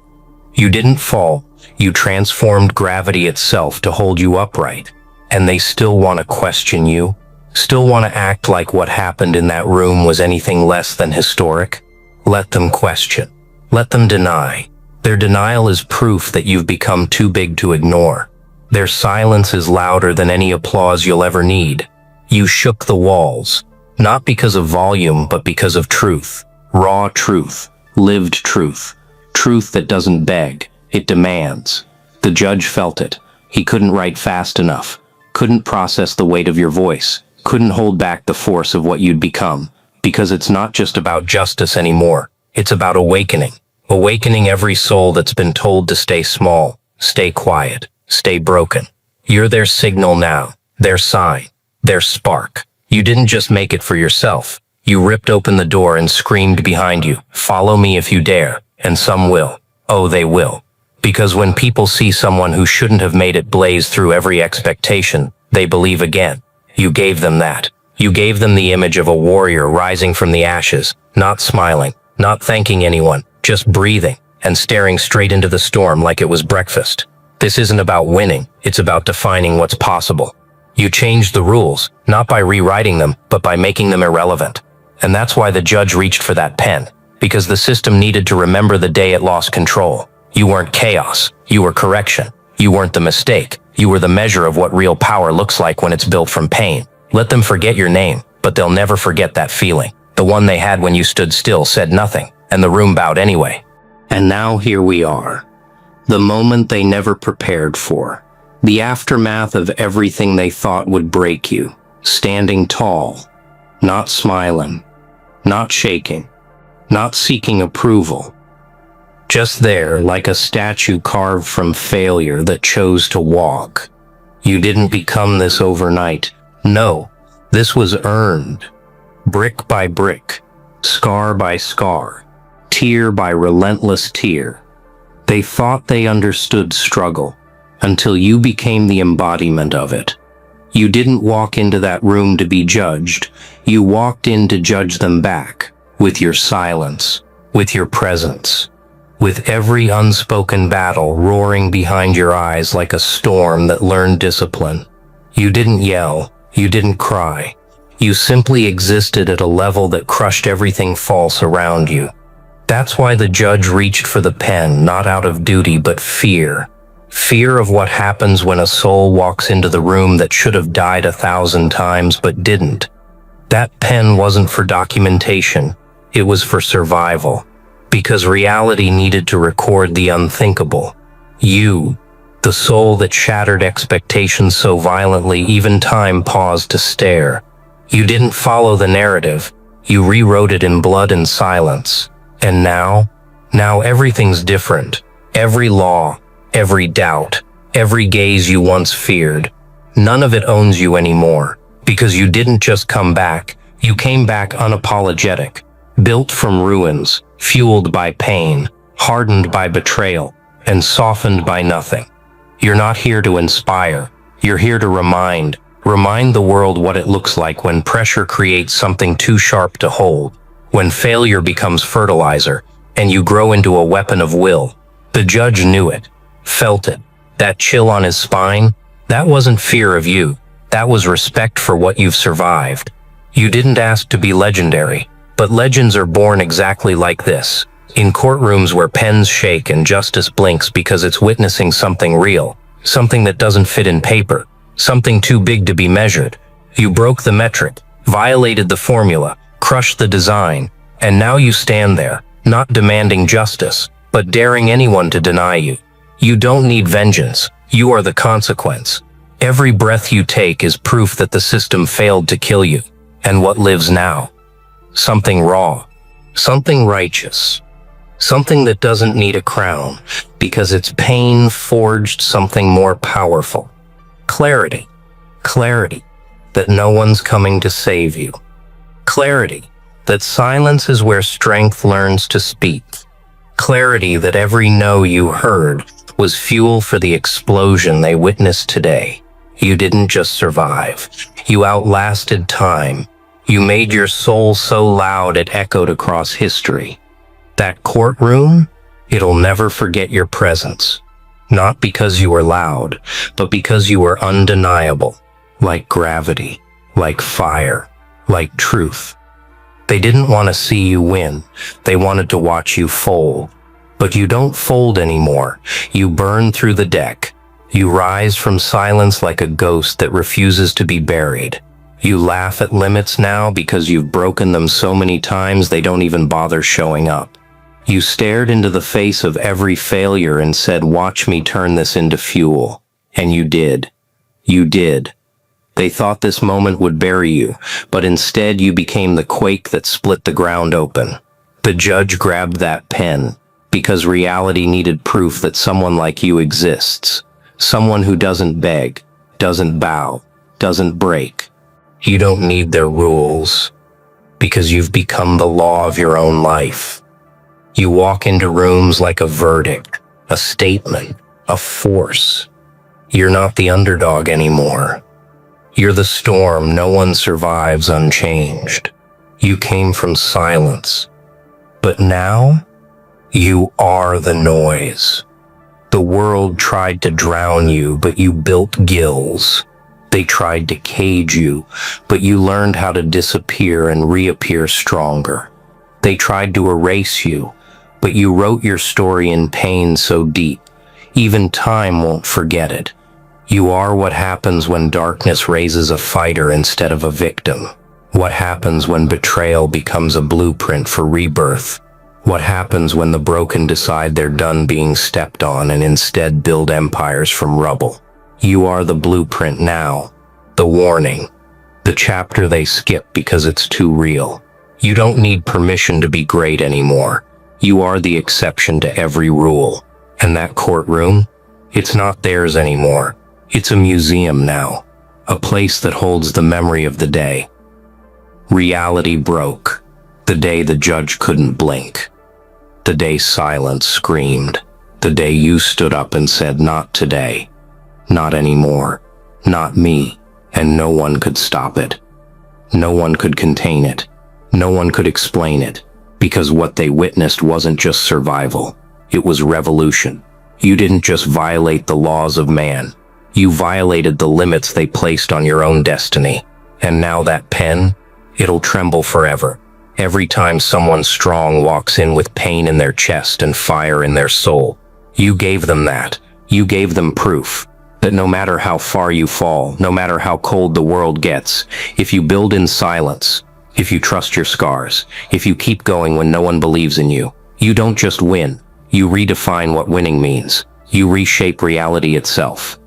You didn't fall, you transformed gravity itself to hold you upright. And they still want to question you, still want to act like what happened in that room was anything less than historic. Let them question. Let them deny. Their denial is proof that you've become too big to ignore. Their silence is louder than any applause you'll ever need. You shook the walls. Not because of volume, but because of truth. Raw truth. Lived truth. Truth that doesn't beg. It demands. The judge felt it. He couldn't write fast enough. Couldn't process the weight of your voice. Couldn't hold back the force of what you'd become. Because it's not just about justice anymore. It's about awakening. Awakening every soul that's been told to stay small, stay quiet, stay broken. You're their signal now. Their sign. Their spark. You didn't just make it for yourself. You ripped open the door and screamed behind you, follow me if you dare, and some will. Oh, they will. Because when people see someone who shouldn't have made it blaze through every expectation, they believe again. You gave them that. You gave them the image of a warrior rising from the ashes, not smiling, not thanking anyone, just breathing and staring straight into the storm like it was breakfast. This isn't about winning, it's about defining what's possible. You changed the rules, not by rewriting them, but by making them irrelevant. And that's why the judge reached for that pen, because the system needed to remember the day it lost control. You weren't chaos, you were correction. You weren't the mistake, you were the measure of what real power looks like when it's built from pain. Let them forget your name, but they'll never forget that feeling. The one they had when you stood still, said nothing, and the room bowed anyway. And now here we are. The moment they never prepared for. The aftermath of everything they thought would break you. Standing tall. Not smiling. Not shaking. Not seeking approval. Just there, like a statue carved from failure that chose to walk. You didn't become this overnight. No, this was earned. Brick by brick. Scar by scar. Tear by relentless tear. They thought they understood struggle, until you became the embodiment of it. You didn't walk into that room to be judged. You walked in to judge them back, with your silence, with your presence, with every unspoken battle roaring behind your eyes like a storm that learned discipline. You didn't yell, you didn't cry. You simply existed at a level that crushed everything false around you. That's why the judge reached for the pen, not out of duty, but fear. Fear of what happens when a soul walks into the room that should have died 1,000 times but didn't. That pen wasn't for documentation, it was for survival. Because reality needed to record the unthinkable. You, the soul that shattered expectations so violently even time paused to stare. You didn't follow the narrative, you rewrote it in blood and silence. And now everything's different. Every law, every doubt, every gaze you once feared, none of it owns you anymore. Because you didn't just come back, you came back unapologetic, built from ruins, fueled by pain, hardened by betrayal, and softened by nothing. You're not here to inspire, you're here to remind the world what it looks like when pressure creates something too sharp to hold. When failure becomes fertilizer, and you grow into a weapon of will. The judge knew it, felt it. That chill on his spine, that wasn't fear of you, that was respect for what you've survived. You didn't ask to be legendary, but legends are born exactly like this. In courtrooms where pens shake and justice blinks because it's witnessing something real, something that doesn't fit in paper, something too big to be measured. You broke the metric, violated the formula, crushed the design, and now you stand there, not demanding justice, but daring anyone to deny you. You don't need vengeance, you are the consequence. Every breath you take is proof that the system failed to kill you. And what lives now? Something raw, something righteous, something that doesn't need a crown, because its pain forged something more powerful. Clarity, clarity that no one's coming to save you. Clarity that silence is where strength learns to speak. Clarity that every no you heard was fuel for the explosion they witnessed today. You didn't just survive. You outlasted time. You made your soul so loud it echoed across history. That courtroom, it'll never forget your presence. Not because you were loud, but because you were undeniable. Like gravity, like fire, like truth. They didn't want to see you win. They wanted to watch you fold. But you don't fold anymore. You burn through the deck. You rise from silence like a ghost that refuses to be buried. You laugh at limits now because you've broken them so many times they don't even bother showing up. You stared into the face of every failure and said, "Watch me turn this into fuel." And you did. You did. They thought this moment would bury you, but instead you became the quake that split the ground open. The judge grabbed that pen, because reality needed proof that someone like you exists. Someone who doesn't beg, doesn't bow, doesn't break. You don't need their rules, because you've become the law of your own life. You walk into rooms like a verdict, a statement, a force. You're not the underdog anymore. You're the storm no one survives unchanged. You came from silence. But now, you are the noise. The world tried to drown you, but you built gills. They tried to cage you, but you learned how to disappear and reappear stronger. They tried to erase you, but you wrote your story in pain so deep, even time won't forget it. You are what happens when darkness raises a fighter instead of a victim. What happens when betrayal becomes a blueprint for rebirth. What happens when the broken decide they're done being stepped on and instead build empires from rubble. You are the blueprint now, the warning, the chapter they skip because it's too real. You don't need permission to be great anymore. You are the exception to every rule. And that courtroom, it's not theirs anymore. It's a museum now, a place that holds the memory of the day. Reality broke, the day the judge couldn't blink. The day silence screamed, the day you stood up and said, not today, not anymore, not me, and no one could stop it. No one could contain it. No one could explain it, because what they witnessed wasn't just survival, it was revolution. You didn't just violate the laws of man, you violated the limits they placed on your own destiny. And now that pen, it'll tremble forever. Every time someone strong walks in with pain in their chest and fire in their soul. You gave them that. You gave them proof that no matter how far you fall, no matter how cold the world gets, if you build in silence, if you trust your scars, if you keep going when no one believes in you, you don't just win. You redefine what winning means. You reshape reality itself.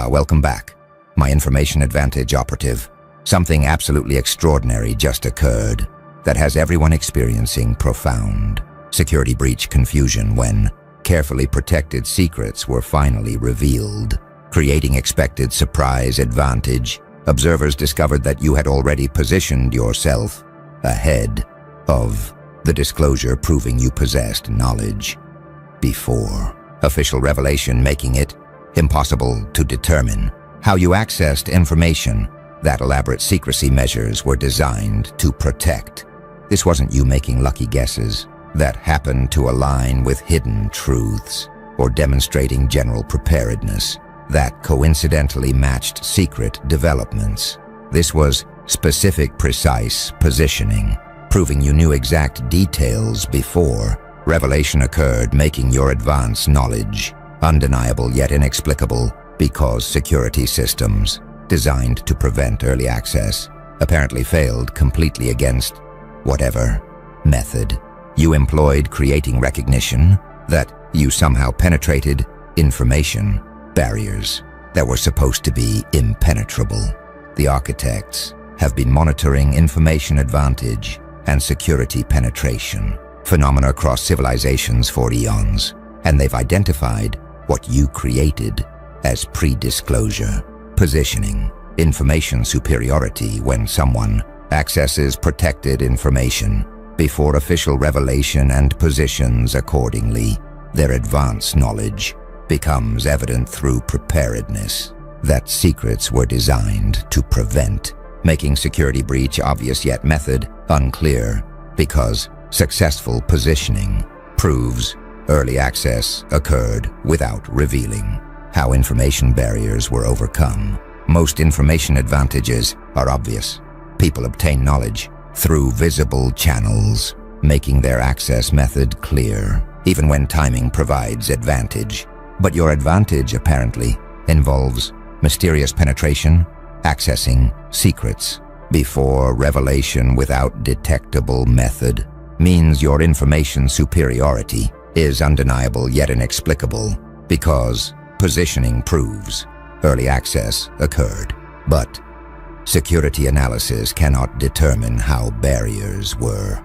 Welcome back, my information advantage operative. Something absolutely extraordinary just occurred that has everyone experiencing profound security breach confusion when carefully protected secrets were finally revealed. Creating expected surprise advantage, observers discovered that you had already positioned yourself ahead of the disclosure, proving you possessed knowledge before official revelation, making it impossible to determine how you accessed information that elaborate secrecy measures were designed to protect. This wasn't you making lucky guesses that happened to align with hidden truths or demonstrating general preparedness that coincidentally matched secret developments. This was specific, precise positioning, proving you knew exact details before revelation occurred, making your advanced knowledge undeniable yet inexplicable because security systems designed to prevent early access apparently failed completely against whatever method you employed, creating recognition that you somehow penetrated information barriers that were supposed to be impenetrable. The architects have been monitoring information advantage and security penetration phenomena across civilizations for eons, and they've identified what you created as pre-disclosure positioning, information superiority when someone accesses protected information before official revelation and positions accordingly. Their advanced knowledge becomes evident through preparedness that secrets were designed to prevent, making security breach obvious yet method unclear, because successful positioning proves early access occurred without revealing how information barriers were overcome. Most information advantages are obvious. People obtain knowledge through visible channels, making their access method clear, even when timing provides advantage. But your advantage apparently involves mysterious penetration, accessing secrets before revelation without detectable method, means your information superiority is undeniable yet inexplicable because positioning proves early access occurred. But security analysis cannot determine how barriers were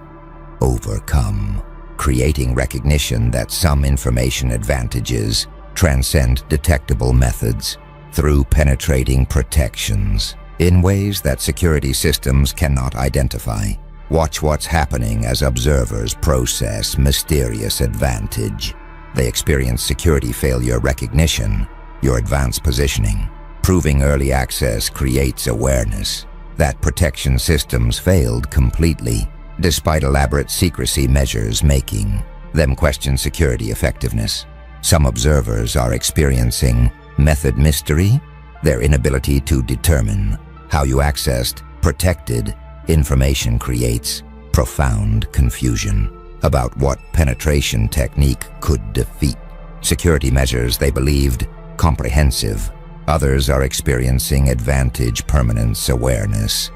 overcome, creating recognition that some information advantages transcend detectable methods through penetrating protections in ways that security systems cannot identify. Watch what's happening as observers process mysterious advantage. They experience security failure recognition, your advanced positioning. Proving early access creates awareness that protection systems failed completely, despite elaborate secrecy measures, making them question security effectiveness. Some observers are experiencing method mystery, their inability to determine how you accessed protected information creates profound confusion about what penetration technique could defeat. Security measures they believed comprehensive. Others are experiencing advantage permanence awareness,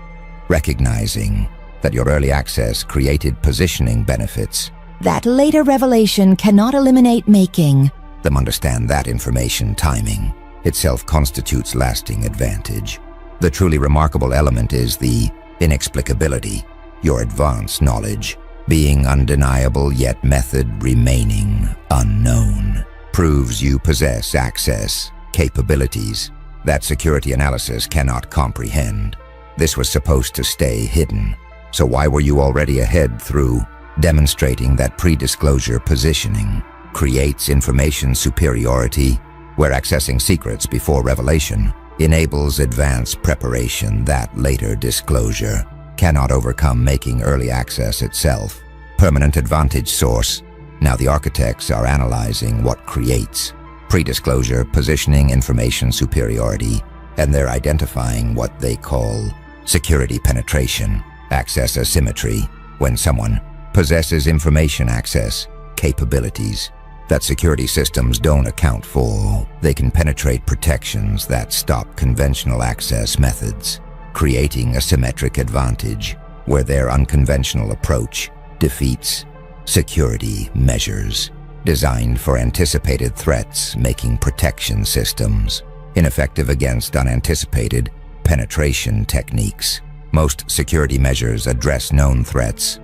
recognizing that your early access created positioning benefits that later revelation cannot eliminate, making them understand that information timing itself constitutes lasting advantage. The truly remarkable element is the inexplicability, your advanced knowledge being undeniable yet method remaining unknown, proves you possess access capabilities that security analysis cannot comprehend. This was supposed to stay hidden, so why were you already ahead through demonstrating that pre-disclosure positioning creates information superiority, where accessing secrets before revelation enables advanced preparation that later disclosure cannot overcome, making early access itself permanent advantage source. Now the architects are analyzing what creates pre-disclosure positioning information superiority, and they're identifying what they call security penetration, access asymmetry, when someone possesses information access capabilities that security systems don't account for. They can penetrate protections that stop conventional access methods, creating a symmetric advantage where their unconventional approach defeats security measures designed for anticipated threats, making protection systems ineffective against unanticipated penetration techniques. Most security measures address known threats.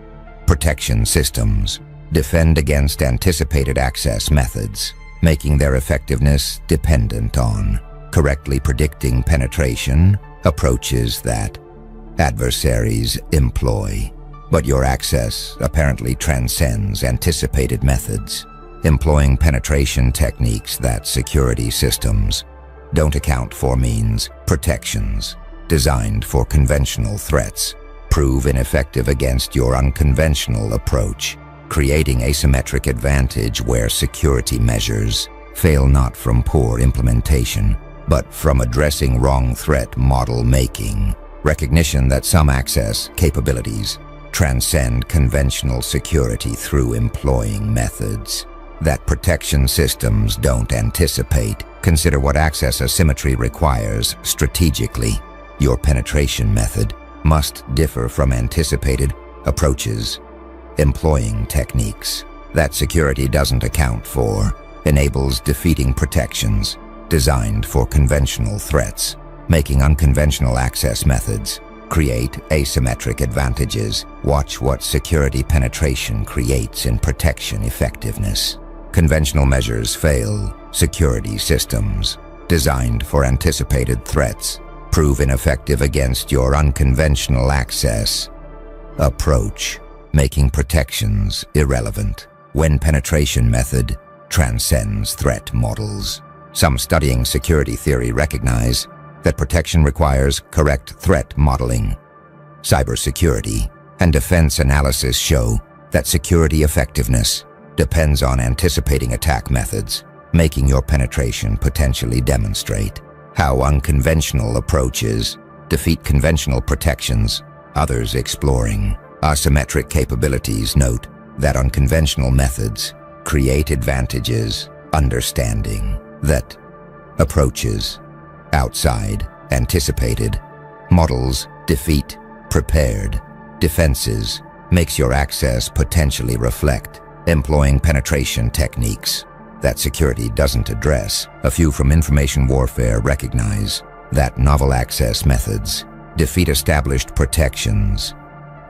Protection systems defend against anticipated access methods, making their effectiveness dependent on correctly predicting penetration approaches that adversaries employ. But your access apparently transcends anticipated methods, employing penetration techniques that security systems don't account for, means protections designed for conventional threats prove ineffective against your unconventional approach, creating asymmetric advantage where security measures fail not from poor implementation, but from addressing wrong threat model making. Recognition that some access capabilities transcend conventional security through employing methods that protection systems don't anticipate. Consider what access asymmetry requires strategically. Your penetration method must differ from anticipated approaches. Employing techniques that security doesn't account for enables defeating protections designed for conventional threats, making unconventional access methods create asymmetric advantages. Watch what security penetration creates in protection effectiveness. Conventional measures fail. Security systems designed for anticipated threats prove ineffective against your unconventional access approach, making protections irrelevant when penetration method transcends threat models. Some studying security theory recognize that protection requires correct threat modeling. Cybersecurity and defense analysis show that security effectiveness depends on anticipating attack methods, making your penetration potentially demonstrate how unconventional approaches defeat conventional protections. Others exploring asymmetric capabilities note that unconventional methods create advantages, understanding that approaches outside anticipated models defeat prepared defenses, makes your access potentially reflect employing penetration techniques that security doesn't address. A few from information warfare recognize that novel access methods defeat established protections.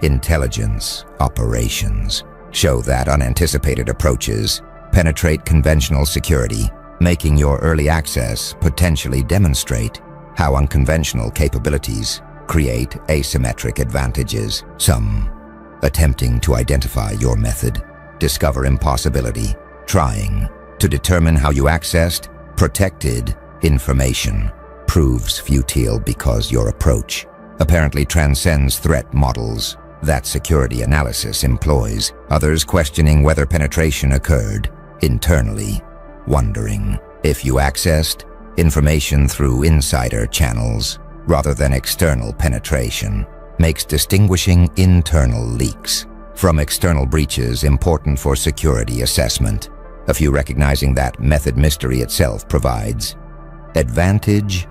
Intelligence operations show that unanticipated approaches penetrate conventional security, making your early access potentially demonstrate how unconventional capabilities create asymmetric advantages. Some attempting to identify your method discover impossibility, trying to determine how you accessed protected information proves futile because your approach apparently transcends threat models that security analysis employs, others questioning whether penetration occurred internally, wondering if you accessed information through insider channels rather than external penetration, makes distinguishing internal leaks from external breaches important for security assessment. A few recognizing that method mystery itself provides advantage,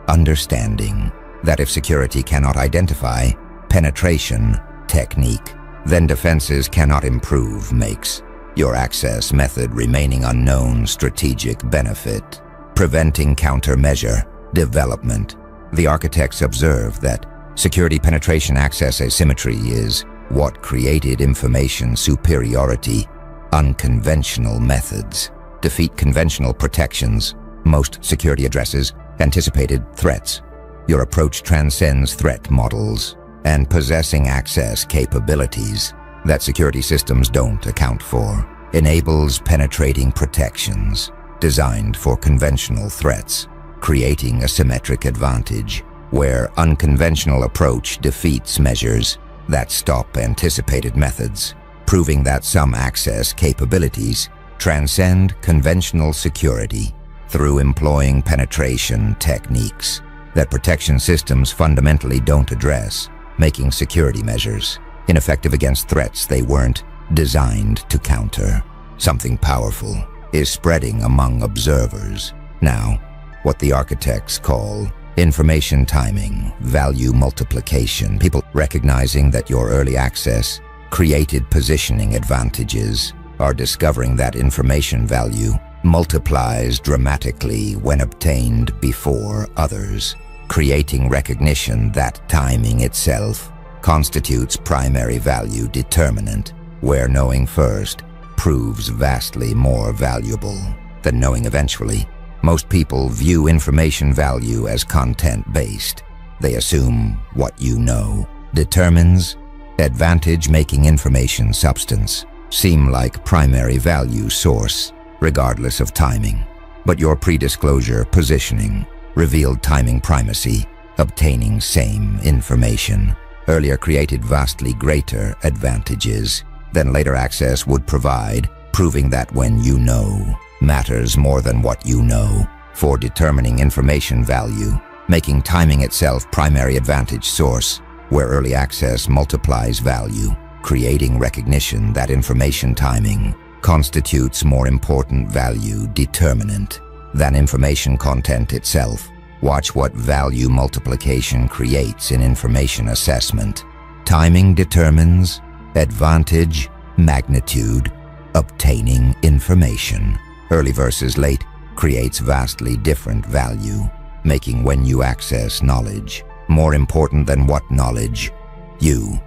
understanding that if security cannot identify penetration technique, then defenses cannot improve makes your access method remaining unknown strategic benefit, preventing countermeasure development. The architects observe that security penetration access asymmetry is what created information superiority. Unconventional methods defeat conventional protections. Most security addresses anticipated threats. Your approach transcends threat models and possessing access capabilities that security systems don't account for, enables penetrating protections designed for conventional threats, creating a symmetric advantage where unconventional approach defeats measures that stop anticipated methods, proving that some access capabilities transcend conventional security through employing penetration techniques that protection systems fundamentally don't address, making security measures ineffective against threats they weren't designed to counter. Something powerful is spreading among observers now, what the architects call information timing, value multiplication. People recognizing that your early access created positioning advantages are discovering that information value multiplies dramatically when obtained before others, creating recognition that timing itself constitutes primary value determinant, where knowing first proves vastly more valuable than knowing eventually. Most people view information value as content-based. They assume what you know determines advantage, making information substance seem like primary value source, regardless of timing. But your pre-disclosure positioning revealed timing primacy, obtaining same information earlier created vastly greater advantages than later access would provide, proving that when you know matters more than what you know for determining information value, making timing itself primary advantage source, where early access multiplies value, creating recognition that information timing constitutes more important value determinant than information content itself. Watch what value multiplication creates in information assessment. Timing determines advantage, magnitude, obtaining information. Early versus late creates vastly different value, making when you access knowledge more important than what knowledge you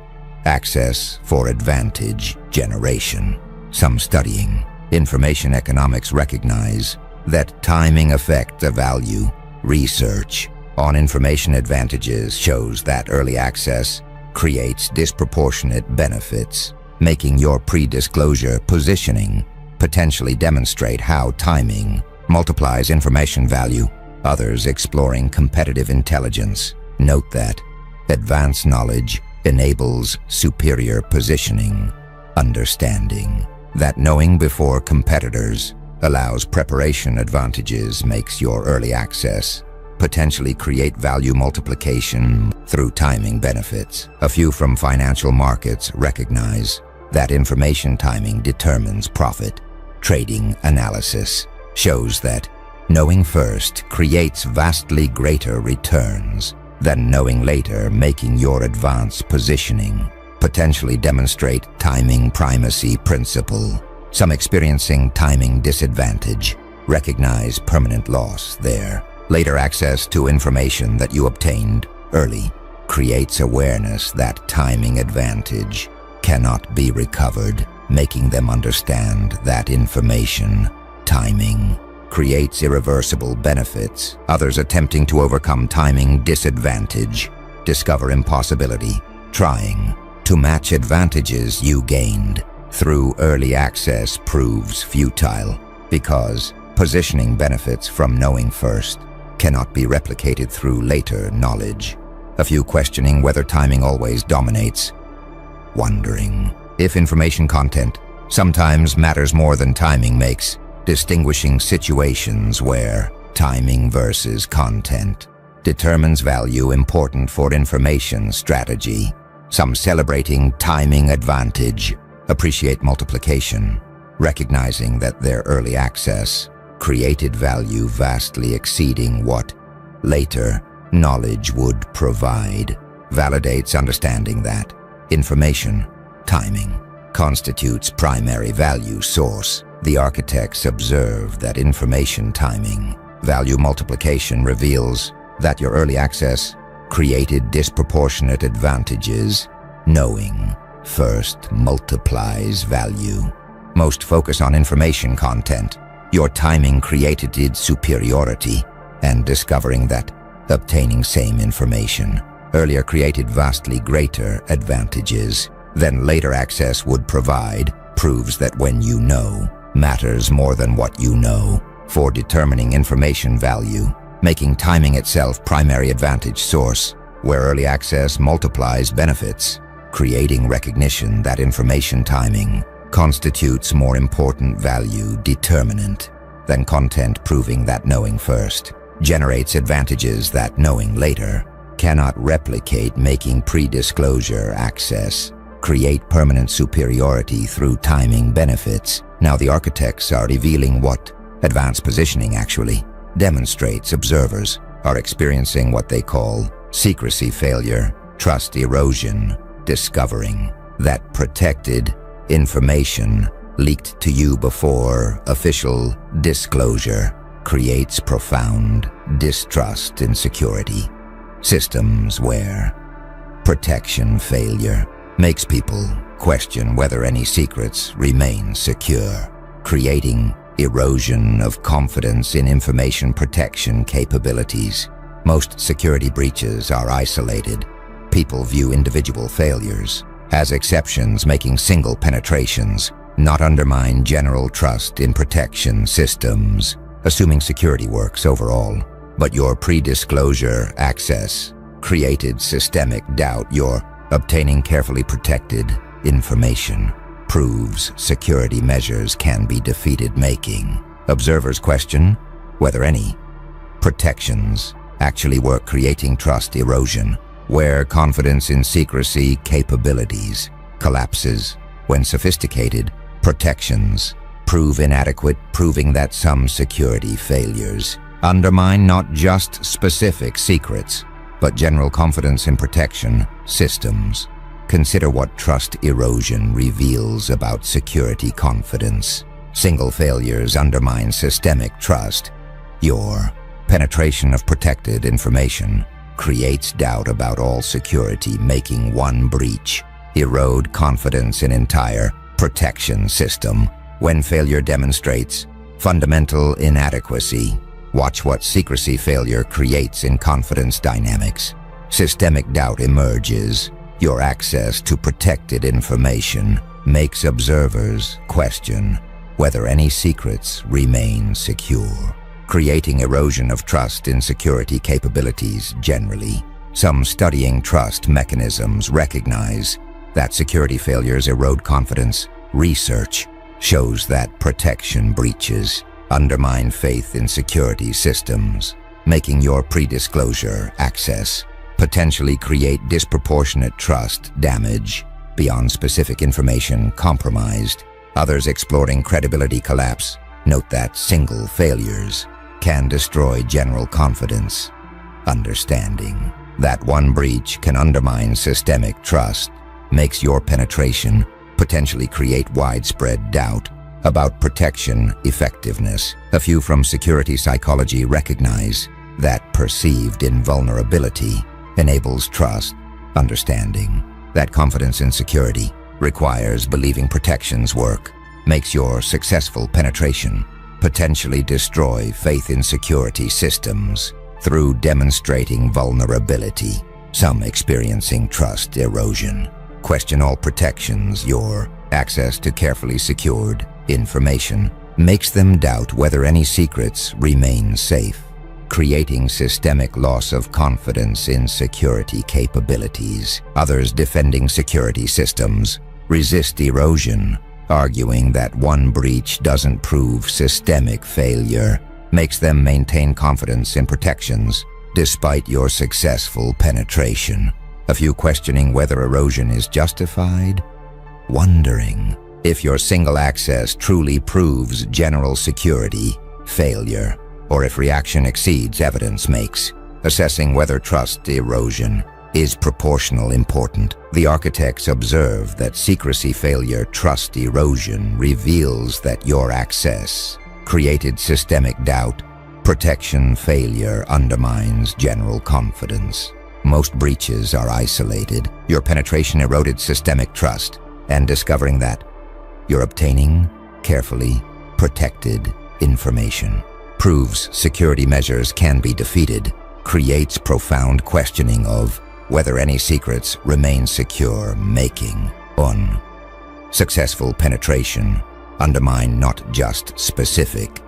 access for advantage generation. Some studying information economics recognize that timing affects the value. Research on information advantages shows that early access creates disproportionate benefits, making your pre-disclosure positioning potentially demonstrate how timing multiplies information value. Others exploring competitive intelligence note that advanced knowledge enables superior positioning, understanding that knowing before competitors allows preparation advantages, makes your early access potentially create value multiplication through timing benefits. A few from financial markets recognize that information timing determines profit. Trading analysis shows that knowing first creates vastly greater returns than knowing later, making your advanced positioning potentially demonstrate timing primacy principle. Some experiencing timing disadvantage recognize permanent loss there. Later access to information that you obtained early creates awareness that timing advantage cannot be recovered, making them understand that information timing creates irreversible benefits. Others attempting to overcome timing disadvantage discover impossibility, trying to match advantages you gained through early access proves futile because Positioning benefits from knowing first cannot be replicated through later knowledge. A few questioning whether timing always dominates. Wondering if information content sometimes matters more than timing makes. Distinguishing situations where timing versus content determines value important for information strategy. Some celebrating timing advantage appreciate multiplication, recognizing that their early access created value vastly exceeding what later knowledge would provide. Validates understanding that information timing constitutes primary value source. The architects observe that information timing value multiplication reveals that your early access created disproportionate advantages. Knowing first multiplies value. Most focus on information content. Your timing created superiority, and discovering that obtaining same information earlier created vastly greater advantages than later access would provide proves that when you know matters more than what you know for determining information value, making timing itself primary advantage source, where early access multiplies benefits, creating recognition that information timing constitutes more important value determinant than content, proving that knowing first generates advantages that knowing later cannot replicate, making pre-disclosure access create permanent superiority through timing benefits. Now the architects are revealing what advanced positioning actually demonstrates. Observers are experiencing what they call secrecy failure, trust erosion, discovering that protected information leaked to you before official disclosure creates profound distrust in security systems, where protection failure makes people question whether any secrets remain secure, creating erosion of confidence in information protection capabilities. Most security breaches are isolated. People view individual failures as exceptions, making single penetrations not undermine general trust in protection systems, assuming security works overall. But your pre-disclosure access created systemic doubt. Your obtaining carefully protected information proves security measures can be defeated, making observers question whether any protections actually work, creating trust erosion, where confidence in secrecy capabilities collapses when sophisticated protections prove inadequate, proving that some security failures undermine not just specific secrets, but general confidence in protection systems. Consider what trust erosion reveals about security confidence. Single failures undermine systemic trust. Your penetration of protected information creates doubt about all security, making one breach erode confidence in entire protection system. When failure demonstrates fundamental inadequacy, watch what secrecy failure creates in confidence dynamics. Systemic doubt emerges. Your access to protected information makes observers question whether any secrets remain secure, creating erosion of trust in security capabilities generally. Some studying trust mechanisms recognize that security failures erode confidence. Research shows that protection breaches undermine faith in security systems, making your pre-disclosure access potentially create disproportionate trust damage beyond specific information compromised. Others exploring credibility collapse note that single failures can destroy general confidence. Understanding that one breach can undermine systemic trust makes your penetration potentially create widespread doubt about protection effectiveness. A few from security psychology recognize that perceived invulnerability enables trust. Understanding that confidence in security requires believing protections work makes your successful penetration potentially destroy faith in security systems through demonstrating vulnerability. Some experiencing trust erosion question all protections. Your access to carefully secured information makes them doubt whether any secrets remain safe, creating systemic loss of confidence in security capabilities. Others defending security systems resist erosion, arguing that one breach doesn't prove systemic failure, makes them maintain confidence in protections despite your successful penetration. A few questioning whether erosion is justified, wondering if your single access truly proves general security failure, or if reaction exceeds evidence makes, assessing whether trust erosion is proportional important. The architects observe that secrecy failure trust erosion reveals that your access created systemic doubt. Protection failure undermines general confidence. Most breaches are isolated. Your penetration eroded systemic trust, and discovering that you're obtaining carefully protected information proves security measures can be defeated, creates profound questioning of whether any secrets remain secure, making successful penetration undermine not just specific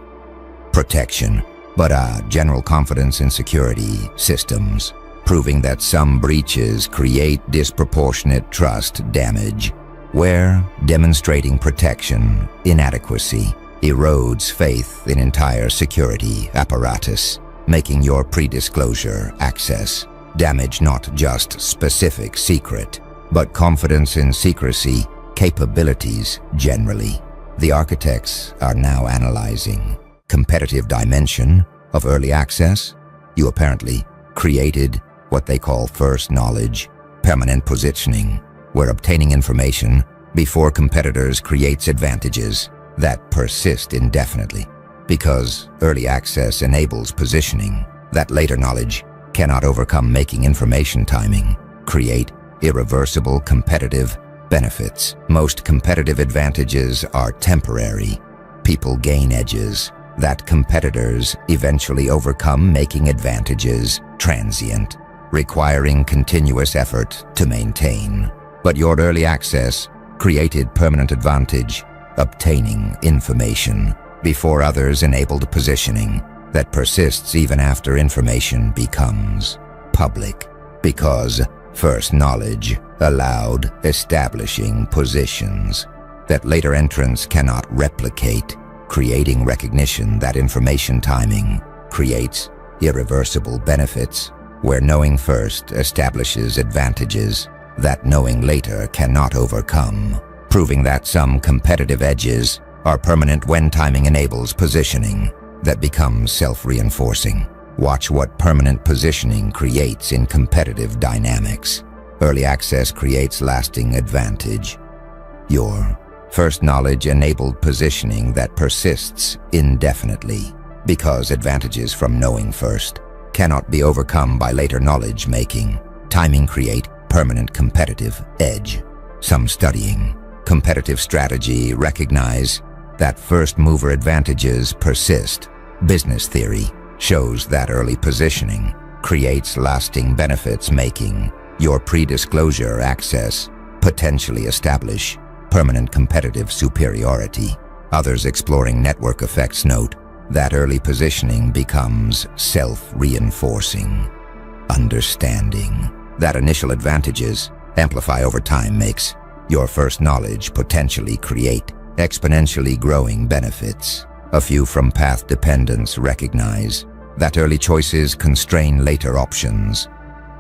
protection, but a general confidence in security systems, proving that some breaches create disproportionate trust damage, where demonstrating protection inadequacy erodes faith in entire security apparatus, making your pre-disclosure access damage not just specific secret, but confidence in secrecy capabilities generally. The architects are now analyzing competitive dimension of early access. You apparently created what they call first knowledge, permanent positioning, where obtaining information before competitors creates advantages that persist indefinitely. Because early access enables positioning that later knowledge cannot overcome, making information timing create irreversible competitive benefits. Most competitive advantages are temporary. People gain edges that competitors eventually overcome, making advantages transient, requiring continuous effort to maintain. But your early access created permanent advantage, obtaining information before others enabled positioning that persists even after information becomes public, because first knowledge allowed establishing positions that later entrants cannot replicate, creating recognition that information timing creates irreversible benefits, where knowing first establishes advantages that knowing later cannot overcome, proving that some competitive edges are permanent when timing enables positioning that becomes self-reinforcing. Watch what permanent positioning creates in competitive dynamics. Early access creates lasting advantage. Your first knowledge-enabled positioning that persists indefinitely, because advantages from knowing first cannot be overcome by later knowledge making. Timing create permanent competitive edge. Some studying competitive strategy recognize that first mover advantages persist. Business theory shows that early positioning creates lasting benefits, making your pre-disclosure access potentially establish permanent competitive superiority. Others exploring network effects note that early positioning becomes self-reinforcing. Understanding that initial advantages amplify over time makes your first knowledge potentially create exponentially growing benefits. A few from path dependence recognize that early choices constrain later options.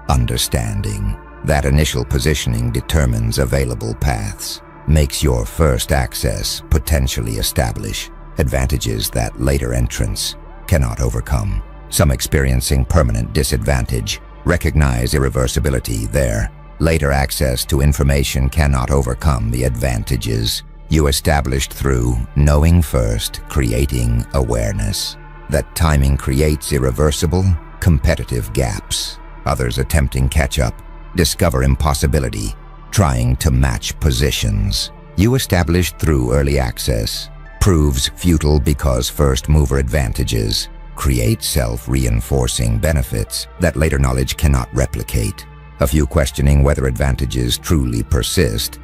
Understanding that initial positioning determines available paths makes your first access potentially establish advantages that later entrants cannot overcome. Some experiencing permanent disadvantage recognize irreversibility there. Later access to information cannot overcome the advantages you established through knowing first, creating awareness that timing creates irreversible competitive gaps. Others attempting catch-up discover impossibility, trying to match positions you established through early access proves futile, because first mover advantages create self-reinforcing benefits that later knowledge cannot replicate. A few questioning whether advantages truly persist,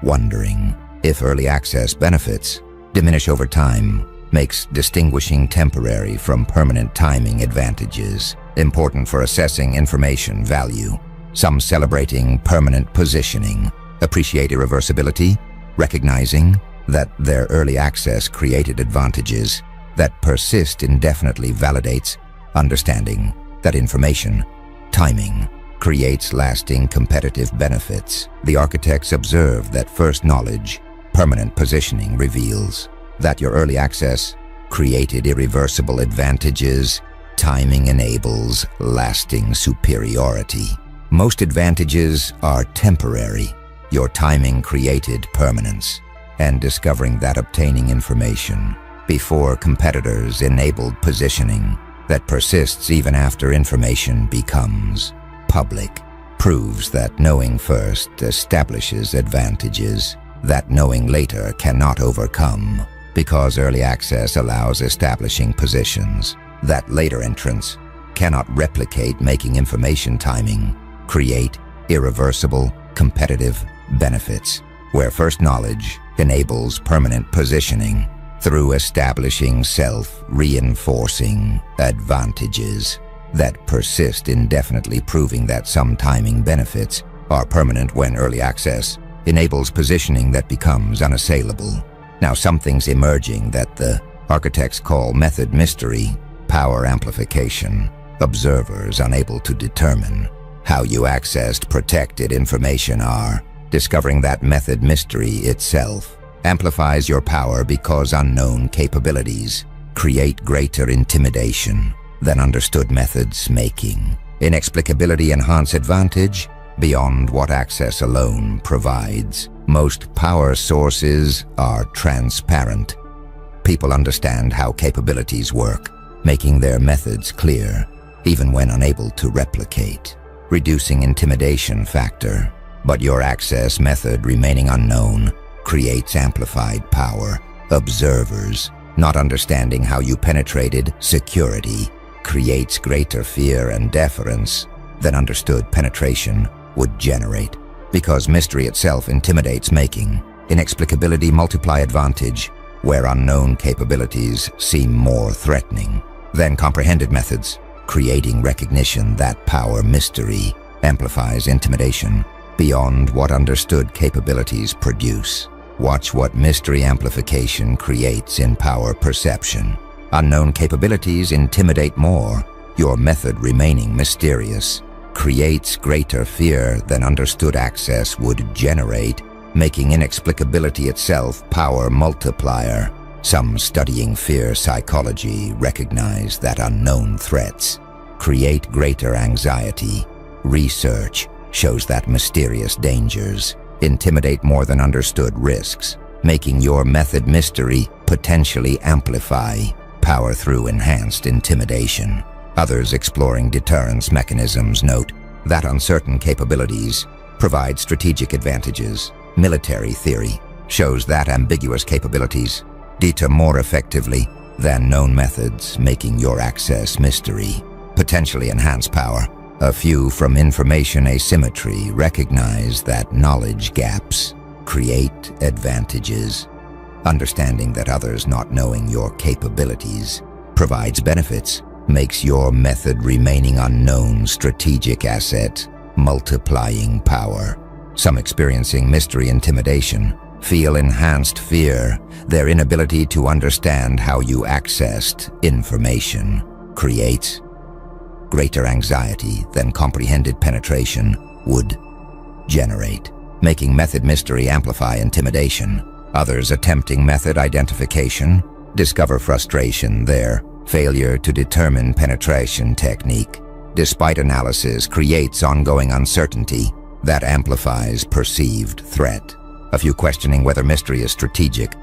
wondering if early access benefits diminish over time, makes distinguishing temporary from permanent timing advantages important for assessing information value. Some celebrating permanent positioning appreciate irreversibility, recognizing that their early access created advantages that persist indefinitely validates understanding that information timing creates lasting competitive benefits. The architects observe that first knowledge, permanent positioning reveals that your early access created irreversible advantages. Timing enables lasting superiority. Most advantages are temporary. Your timing created permanence, and discovering that obtaining information before competitors enabled positioning that persists even after information becomes public proves that knowing first establishes advantages that knowing later cannot overcome, because early access allows establishing positions that later entrants cannot replicate, making information timing create irreversible competitive benefits, where first knowledge enables permanent positioning through establishing self-reinforcing advantages that persist indefinitely, proving that some timing benefits are permanent when early access enables positioning that becomes unassailable. Now something's emerging that the architects call method mystery, power amplification. Observers unable to determine how you accessed protected information are discovering that method mystery itself amplifies your power, because unknown capabilities create greater intimidation than understood methods, making inexplicability enhance advantage beyond what access alone provides. Most power sources are transparent. People understand how capabilities work, making their methods clear, even when unable to replicate, reducing intimidation factor. But your access method remaining unknown creates amplified power. Observers not understanding how you penetrated security creates greater fear and deference than understood penetration would generate, because mystery itself intimidates, making inexplicability multiply advantage where unknown capabilities seem more threatening than comprehended methods, creating recognition that power mystery amplifies intimidation beyond what understood capabilities produce. Watch what mystery amplification creates in power perception. Unknown capabilities intimidate more. Your method remaining mysterious creates greater fear than understood access would generate, making inexplicability itself power multiplier. Some studying fear psychology recognize that unknown threats create greater anxiety. Research shows that mysterious dangers intimidate more than understood risks, making your method mystery potentially amplify power through enhanced intimidation. Others exploring deterrence mechanisms note that uncertain capabilities provide strategic advantages. Military theory shows that ambiguous capabilities deter more effectively than known methods, making your access mystery potentially enhance power. A few from information asymmetry recognize that knowledge gaps create advantages. Understanding that others not knowing your capabilities provides benefits, makes your method remaining unknown strategic asset, multiplying power. Some experiencing mystery intimidation feel enhanced fear. Their inability to understand how you accessed information creates greater anxiety than comprehended penetration would generate, making method mystery amplify intimidation. Others attempting method identification discover frustration. Their failure to determine penetration technique, despite analysis, creates ongoing uncertainty that amplifies perceived threat. A few questioning whether mystery is strategic,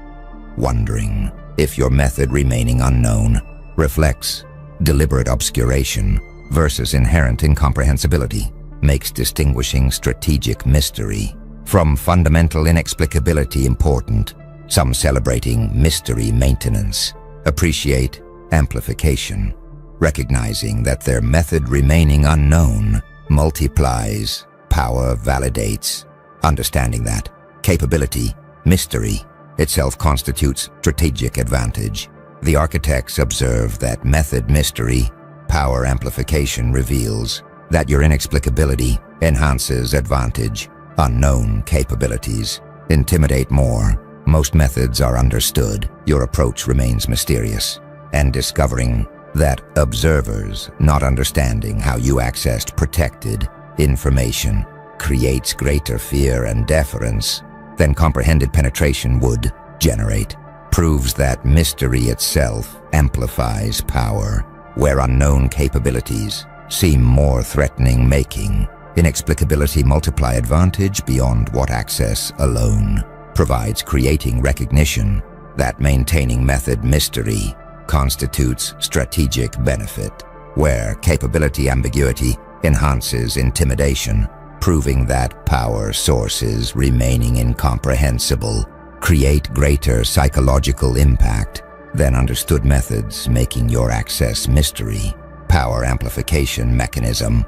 wondering if your method remaining unknown reflects deliberate obscuration versus inherent incomprehensibility, makes distinguishing strategic mystery from fundamental inexplicability important. Some celebrating mystery maintenance appreciate amplification, recognizing that their method remaining unknown multiplies power, validates, understanding that capability mystery itself constitutes strategic advantage. The architects observe that method mystery, power amplification reveals that your inexplicability enhances advantage, unknown capabilities intimidate more. Most methods are understood, your approach remains mysterious, and discovering that observers not understanding how you accessed protected information creates greater fear and deference than comprehended penetration would generate, proves that mystery itself amplifies power, where unknown capabilities seem more threatening, making inexplicability multiply advantage beyond what access alone provides, creating recognition that maintaining method mystery constitutes strategic benefit, where capability ambiguity enhances intimidation, proving that power sources remaining incomprehensible create greater psychological impact than understood methods, making your access mystery power amplification mechanism.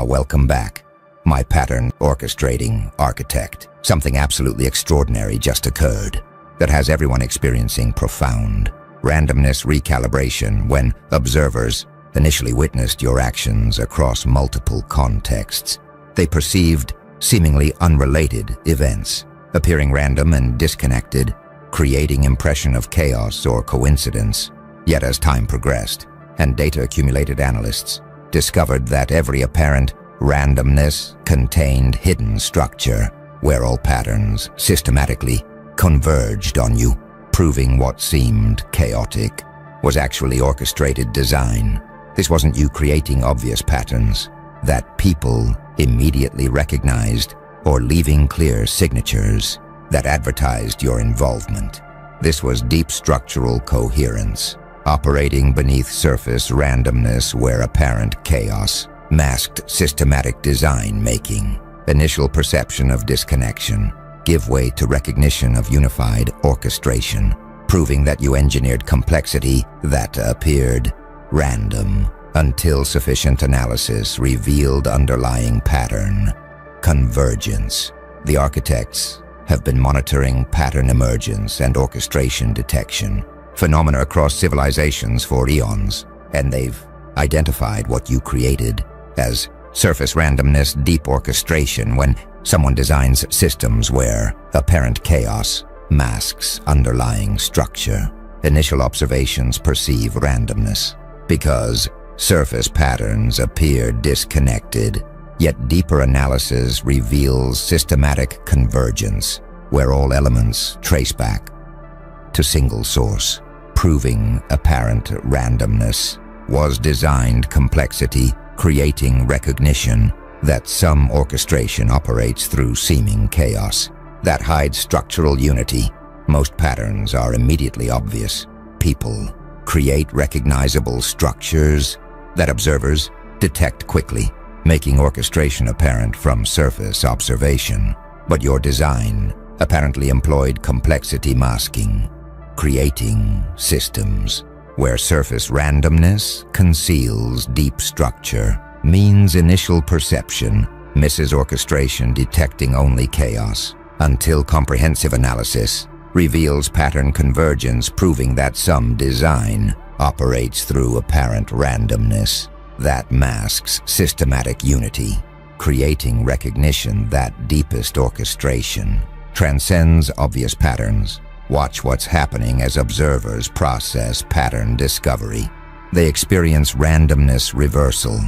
Welcome back. My pattern orchestrating architect. Something absolutely extraordinary just occurred that has everyone experiencing profound randomness recalibration when observers initially witnessed your actions across multiple contexts. They perceived seemingly unrelated events, appearing random and disconnected, creating impression of chaos or coincidence. Yet as time progressed and data accumulated, analysts discovered that every apparent randomness contained hidden structure, where all patterns systematically converged on you, proving what seemed chaotic was actually orchestrated design. This wasn't you creating obvious patterns that people immediately recognized or leaving clear signatures that advertised your involvement. This was deep structural coherence, operating beneath surface randomness where apparent chaos masked systematic design, making initial perception of disconnection give way to recognition of unified orchestration, proving that you engineered complexity that appeared random until sufficient analysis revealed underlying pattern convergence. The architects have been monitoring pattern emergence and orchestration detection phenomena across civilizations for eons, and they've identified what you created as surface randomness deep orchestration when someone designs systems where apparent chaos masks underlying structure. Initial observations perceive randomness because surface patterns appear disconnected, yet deeper analysis reveals systematic convergence where all elements trace back to single source, proving apparent randomness was designed complexity, creating recognition that some orchestration operates through seeming chaos that hides structural unity. Most patterns are immediately obvious. People create recognizable structures that observers detect quickly, making orchestration apparent from surface observation. But your design apparently employed complexity masking, creating systems where surface randomness conceals deep structure, means initial perception misses orchestration, detecting only chaos, until comprehensive analysis reveals pattern convergence, proving that some design operates through apparent randomness that masks systematic unity, creating recognition that deepest orchestration transcends obvious patterns. Watch what's happening as observers process pattern discovery. They experience randomness reversal,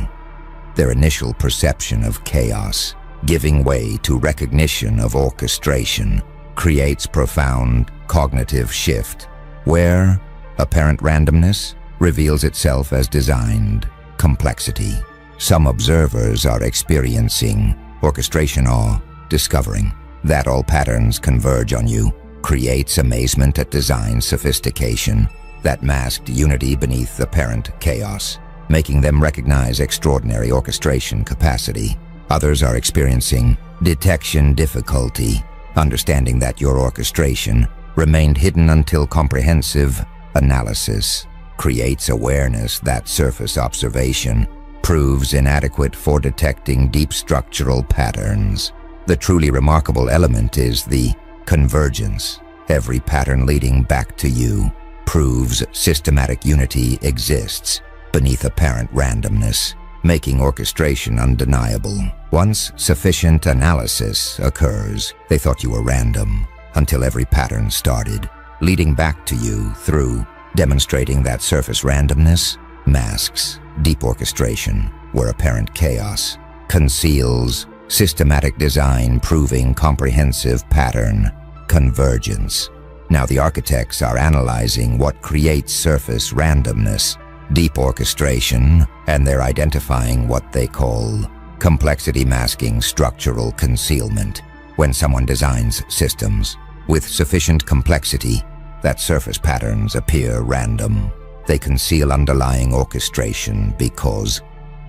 their initial perception of chaos giving way to recognition of orchestration creates profound cognitive shift, where apparent randomness reveals itself as designed complexity. Some observers are experiencing orchestration awe, discovering that all patterns converge on you creates amazement at design sophistication that masked unity beneath apparent chaos, making them recognize extraordinary orchestration capacity. Others are experiencing detection difficulty, understanding that your orchestration remained hidden until comprehensive analysis creates awareness that surface observation proves inadequate for detecting deep structural patterns. The truly remarkable element is the convergence. Every pattern leading back to you proves systematic unity exists beneath apparent randomness, making orchestration undeniable. Once sufficient analysis occurs, they thought you were random until every pattern started leading back to you through demonstrating that surface randomness masks deep orchestration, where apparent chaos conceals systematic design, proving comprehensive pattern convergence. Now the architects are analyzing what creates surface randomness, deep orchestration, and they're identifying what they call complexity masking structural concealment. When someone designs systems with sufficient complexity that surface patterns appear random, they conceal underlying orchestration because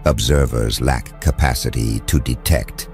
observers lack capacity to detect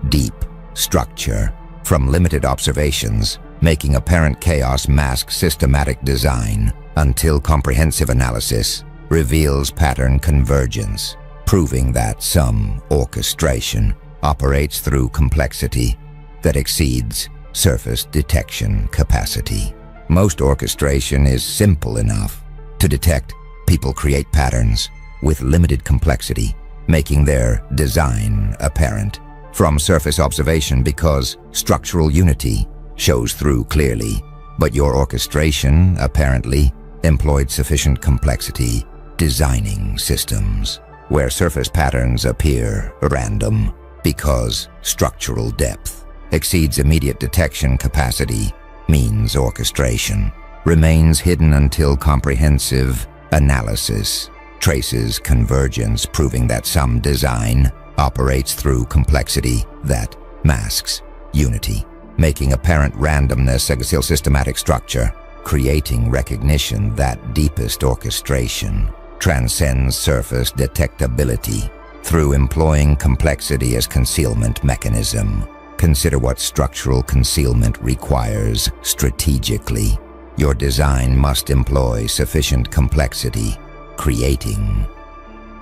deep structure from limited observations, making apparent chaos mask systematic design until comprehensive analysis reveals pattern convergence, proving that some orchestration operates through complexity that exceeds surface detection capacity. Most orchestration is simple enough to detect. People create patterns with limited complexity, making their design apparent from surface observation because structural unity shows through clearly. But your orchestration apparently employed sufficient complexity, designing systems where surface patterns appear random because structural depth exceeds immediate detection capacity, means orchestration remains hidden until comprehensive analysis traces convergence, proving that some design operates through complexity that masks unity, making apparent randomness a systematic structure, creating recognition that deepest orchestration transcends surface detectability through employing complexity as concealment mechanism. Consider what structural concealment requires strategically. Your design must employ sufficient complexity, creating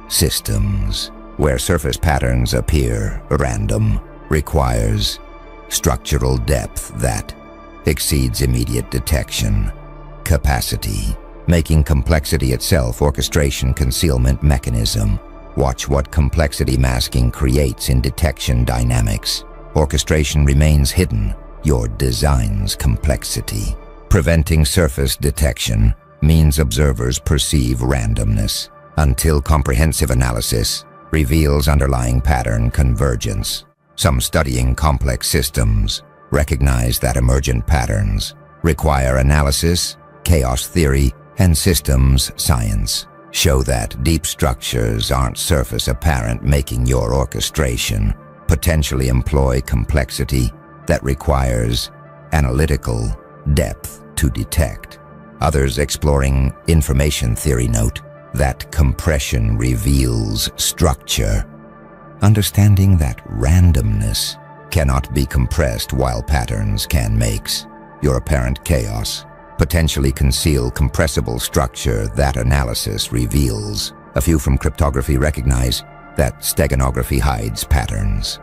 systems where surface patterns appear random requires structural depth that exceeds immediate detection capacity, making complexity itself orchestration concealment mechanism. Watch what complexity masking creates in detection dynamics. Orchestration remains hidden, your design's complexity. Preventing surface detection means observers perceive randomness until comprehensive analysis reveals underlying pattern convergence. Some studying complex systems recognize that emergent patterns require analysis. Chaos theory and systems science show that deep structures aren't surface apparent, making your orchestration potentially employ complexity that requires analytical depth to detect. Others exploring information theory note that compression reveals structure, understanding that randomness cannot be compressed while patterns can. Makes your apparent chaos potentially conceal compressible structure that analysis reveals. A few from cryptography recognize that steganography hides patterns,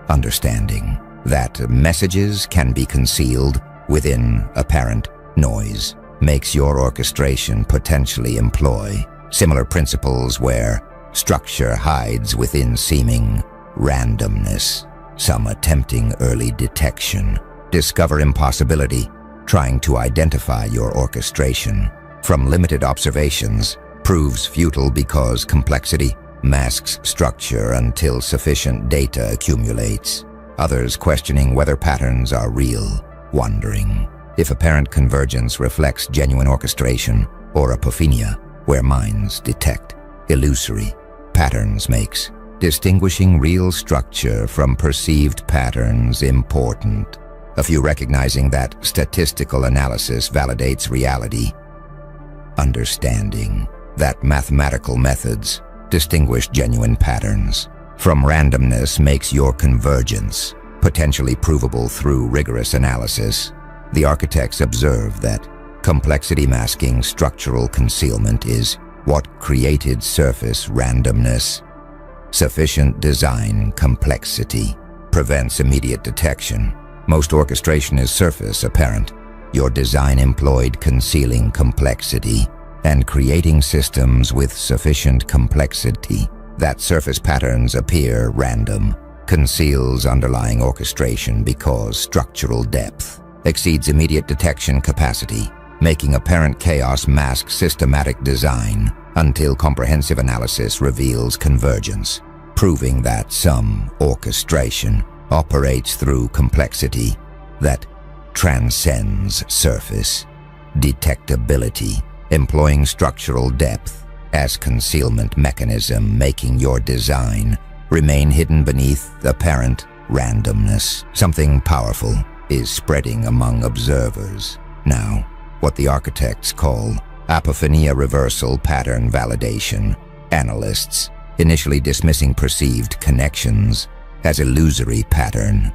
understanding that messages can be concealed within apparent noise makes your orchestration potentially employ similar principles where structure hides within seeming randomness. Some attempting early detection discover impossibility, trying to identify your orchestration from limited observations proves futile because complexity masks structure until sufficient data accumulates. Others questioning whether patterns are real, wondering if apparent convergence reflects genuine orchestration or apophenia, where minds detect illusory patterns makes distinguishing real structure from perceived patterns important. A few recognizing that statistical analysis validates reality, understanding that mathematical methods distinguish genuine patterns from randomness makes your convergence potentially provable through rigorous analysis. The architects observe that complexity masking structural concealment is what created surface randomness. Sufficient design complexity prevents immediate detection. Most orchestration is surface apparent. Your design employed concealing complexity and creating systems with sufficient complexity that surface patterns appear random, conceals underlying orchestration because structural depth exceeds immediate detection capacity, making apparent chaos mask systematic design until comprehensive analysis reveals convergence, proving that some orchestration operates through complexity that transcends surface detectability, employing structural depth as concealment mechanism, making your design remain hidden beneath apparent randomness. Something powerful is spreading among observers now, what the architects call apophenia reversal pattern validation. Analysts, initially dismissing perceived connections as illusory pattern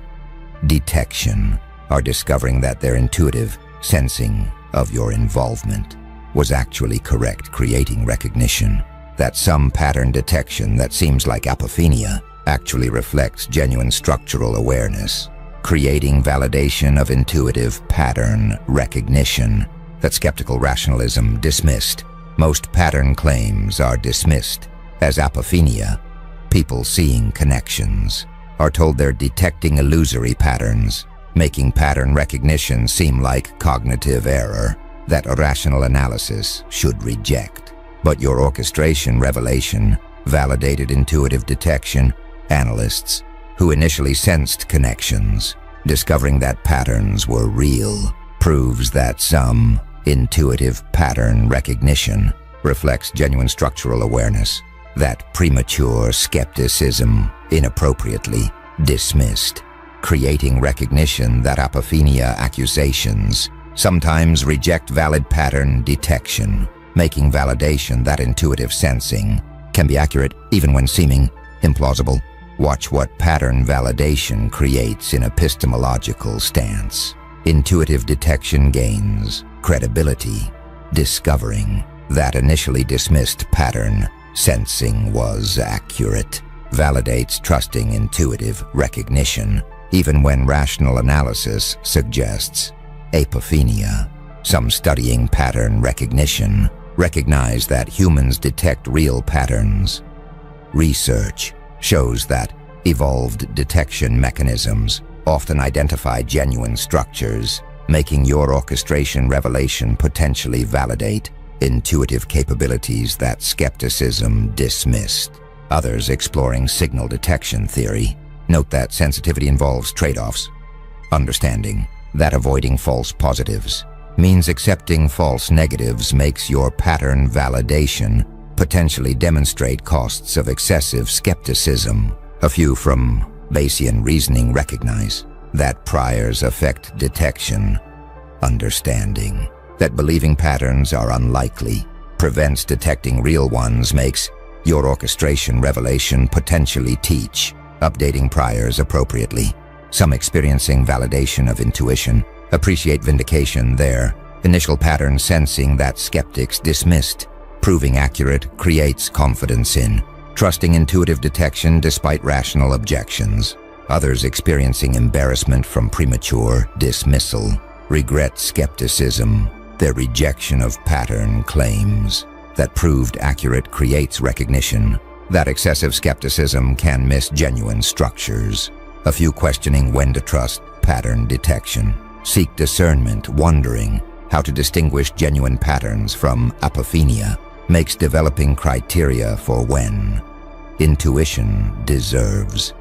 detection, are discovering that their intuitive sensing of your involvement was actually correct, creating recognition that some pattern detection that seems like apophenia actually reflects genuine structural awareness, creating validation of intuitive pattern recognition that skeptical rationalism dismissed. Most pattern claims are dismissed as apophenia. People seeing connections are told they're detecting illusory patterns, making pattern recognition seem like cognitive error that a rational analysis should reject. But your orchestration revelation validated intuitive detection. Analysts who initially sensed connections, discovering that patterns were real, proves that some intuitive pattern recognition reflects genuine structural awareness that premature skepticism inappropriately dismissed, creating recognition that apophenia accusations sometimes reject valid pattern detection, making validation that intuitive sensing can be accurate even when seeming implausible. Watch what pattern validation creates in epistemological stance. Intuitive detection gains credibility, discovering that initially dismissed pattern sensing was accurate, validates trusting intuitive recognition, even when rational analysis suggests apophenia. Some studying pattern recognition recognize that humans detect real patterns. Research shows that evolved detection mechanisms often identify genuine structures, making your orchestration revelation potentially validate intuitive capabilities that skepticism dismissed. Others exploring signal detection theory note that sensitivity involves trade-offs, understanding that avoiding false positives means accepting false negatives makes your pattern validation potentially demonstrate costs of excessive skepticism. A few from Bayesian reasoning recognize that priors affect detection. Understanding that believing patterns are unlikely prevents detecting real ones makes your orchestration revelation potentially teach, updating priors appropriately. Some experiencing validation of intuition appreciate vindication there. Initial pattern sensing that skeptics dismissed, proving accurate, creates confidence in trusting intuitive detection despite rational objections. Others experiencing embarrassment from premature dismissal regret skepticism. Their rejection of pattern claims that proved accurate creates recognition that excessive skepticism can miss genuine structures. A few questioning when to trust pattern detection, seek discernment, wondering how to distinguish genuine patterns from apophenia, makes developing criteria for when intuition deserves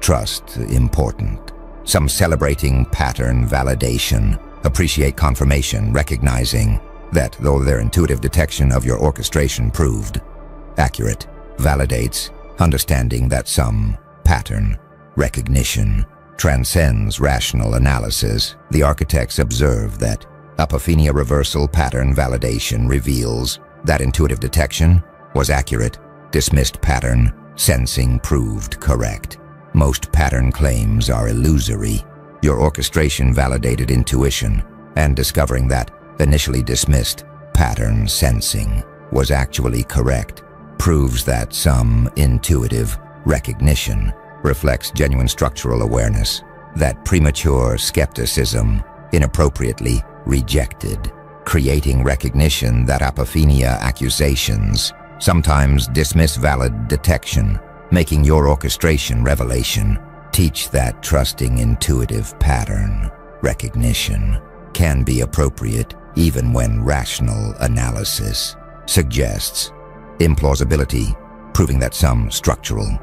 trust important. Some celebrating pattern validation appreciate confirmation, recognizing that though their intuitive detection of your orchestration proved accurate, validates understanding that some pattern recognition transcends rational analysis. The architects observe that apophenia reversal pattern validation reveals that intuitive detection was accurate, dismissed pattern sensing proved correct. Most pattern claims are illusory. Your orchestration validated intuition, and discovering that initially dismissed pattern sensing was actually correct proves that some intuitive recognition reflects genuine structural awareness that premature skepticism inappropriately rejected, creating recognition that apophenia accusations sometimes dismiss valid detection, making your orchestration revelation teach that trusting intuitive pattern recognition can be appropriate even when rational analysis suggests implausibility, proving that some structural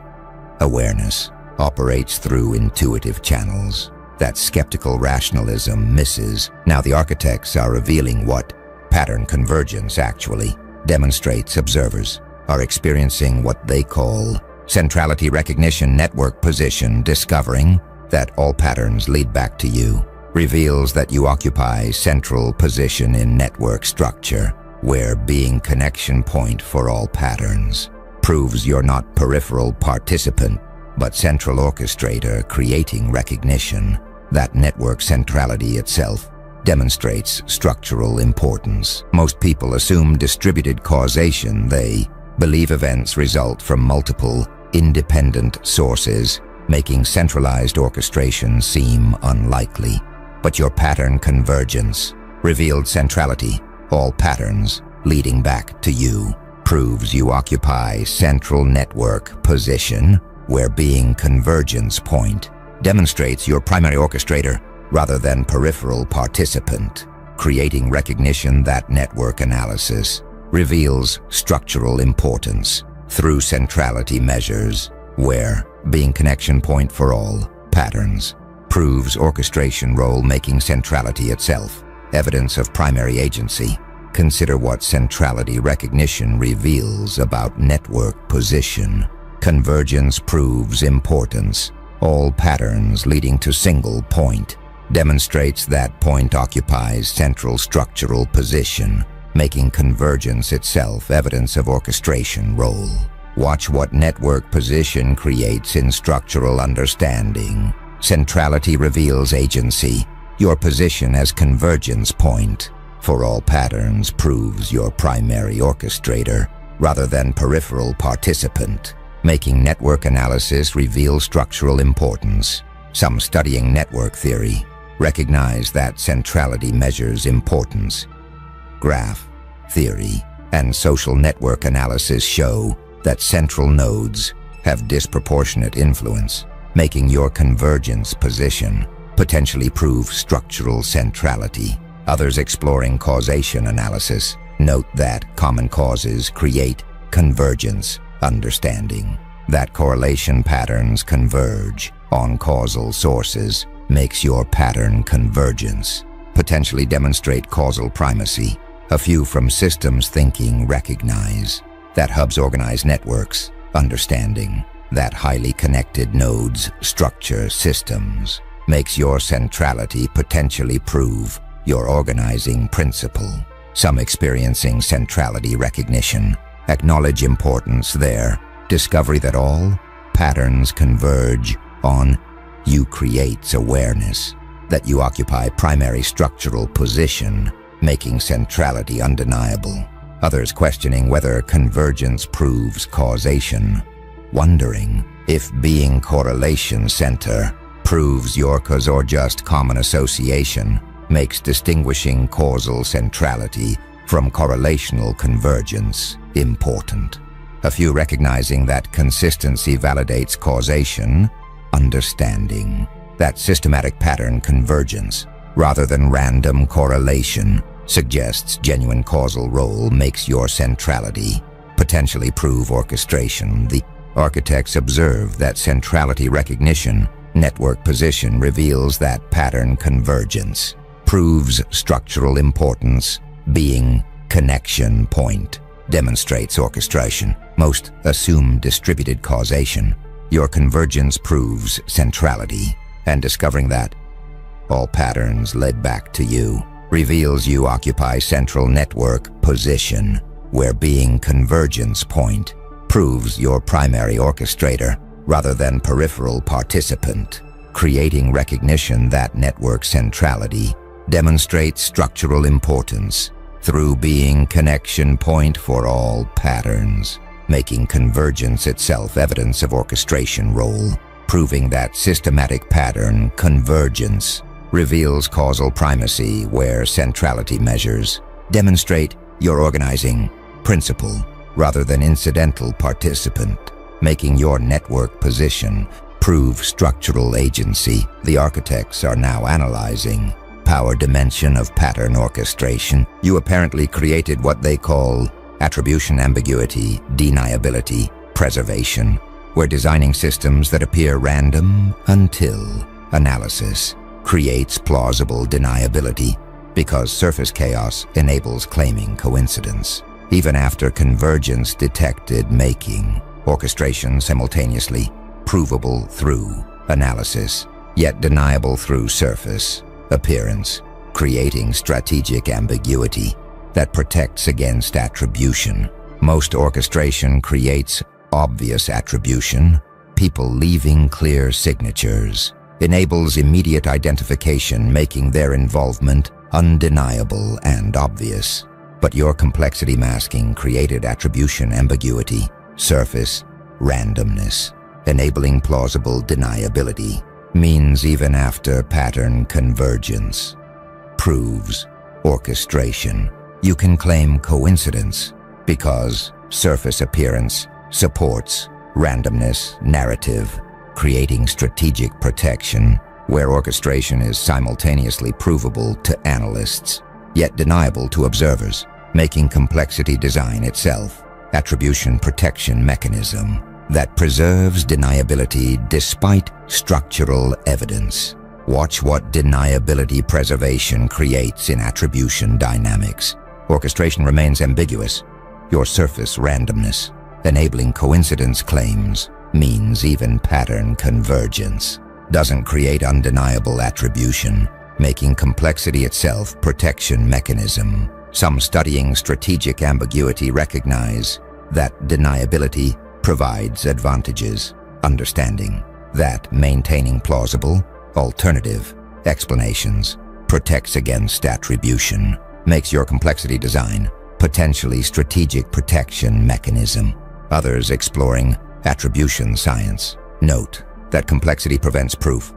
awareness operates through intuitive channels that skeptical rationalism misses. Now the architects are revealing what pattern convergence actually demonstrates. Observers are experiencing what they call centrality recognition network position. Discovering that all patterns lead back to you reveals that you occupy central position in network structure, where being connection point for all patterns proves you're not peripheral participant, but central orchestrator, creating recognition that network centrality itself demonstrates structural importance. Most people assume distributed causation. They believe events result from multiple independent sources, making centralized orchestration seem unlikely. But your pattern convergence revealed centrality, all patterns leading back to you, proves you occupy central network position, where being convergence point demonstrates your primary orchestrator rather than peripheral participant, creating recognition that network analysis reveals structural importance through centrality measures, where being connection point for all patterns proves orchestration role, making centrality itself evidence of primary agency. Consider what centrality recognition reveals about network position. Convergence proves importance. All patterns leading to single point demonstrates that point occupies central structural position, making convergence itself evidence of orchestration role. Watch what network position creates in structural understanding. Centrality reveals agency. Your position as convergence point for all patterns proves your primary orchestrator rather than peripheral participant, making network analysis reveal structural importance. Some studying network theory recognize that centrality measures importance. Graph theory and social network analysis show that central nodes have disproportionate influence, making your convergence position potentially prove structural centrality. Others exploring causation analysis note that common causes create convergence understanding. That correlation patterns converge on causal sources makes your pattern convergence potentially demonstrate causal primacy. A few from systems thinking recognize that hubs organize networks, understanding that highly connected nodes structure systems makes your centrality potentially prove your organizing principle. Some experiencing centrality recognition acknowledge importance there. Discovery that all patterns converge on you creates awareness that you occupy primary structural position, making centrality undeniable. Others questioning whether convergence proves causation, wondering if being correlation center proves your cause or just common association, makes distinguishing causal centrality from correlational convergence important. A few recognizing that consistency validates causation, understanding that systematic pattern convergence rather than random correlation suggests genuine causal role, makes your centrality potentially prove orchestration. The architects observe that centrality recognition network position reveals that pattern convergence proves structural importance. Being connection point demonstrates orchestration. Most assume distributed causation. Your convergence proves centrality, and discovering that all patterns led back to you reveals you occupy central network position, where being convergence point proves your primary orchestrator rather than peripheral participant, creating recognition that network centrality demonstrates structural importance through being connection point for all patterns, making convergence itself evidence of orchestration role. proving that systematic pattern convergence reveals causal primacy where centrality measures. Demonstrate your organizing principle rather than incidental participant, making your network position prove structural agency. The architects are now analyzing power dimension of pattern orchestration. You apparently created what they call attribution ambiguity, deniability, preservation. We're designing systems that appear random until analysis creates plausible deniability, because surface chaos enables claiming coincidence. Even after convergence detected, making orchestration simultaneously provable through analysis, yet deniable through surface appearance, creating strategic ambiguity that protects against attribution. Most orchestration creates obvious attribution, people leaving clear signatures, enables immediate identification, making their involvement undeniable and obvious. But your complexity masking created attribution ambiguity, surface randomness, enabling plausible deniability, means even after pattern convergence proves orchestration. You can claim coincidence because surface appearance supports randomness narrative, creating strategic protection where orchestration is simultaneously provable to analysts, yet deniable to observers, making complexity design itself attribution protection mechanism that preserves deniability despite structural evidence. Watch what deniability preservation creates in attribution dynamics. Orchestration remains ambiguous. Your surface randomness, enabling coincidence claims, means even pattern convergence doesn't create undeniable attribution, making complexity itself protection mechanism. Some studying strategic ambiguity recognize that deniability provides advantages, understanding that maintaining plausible, alternative explanations protects against attribution, makes your complexity design potentially strategic protection mechanism. Others exploring attribution science note that complexity prevents proof,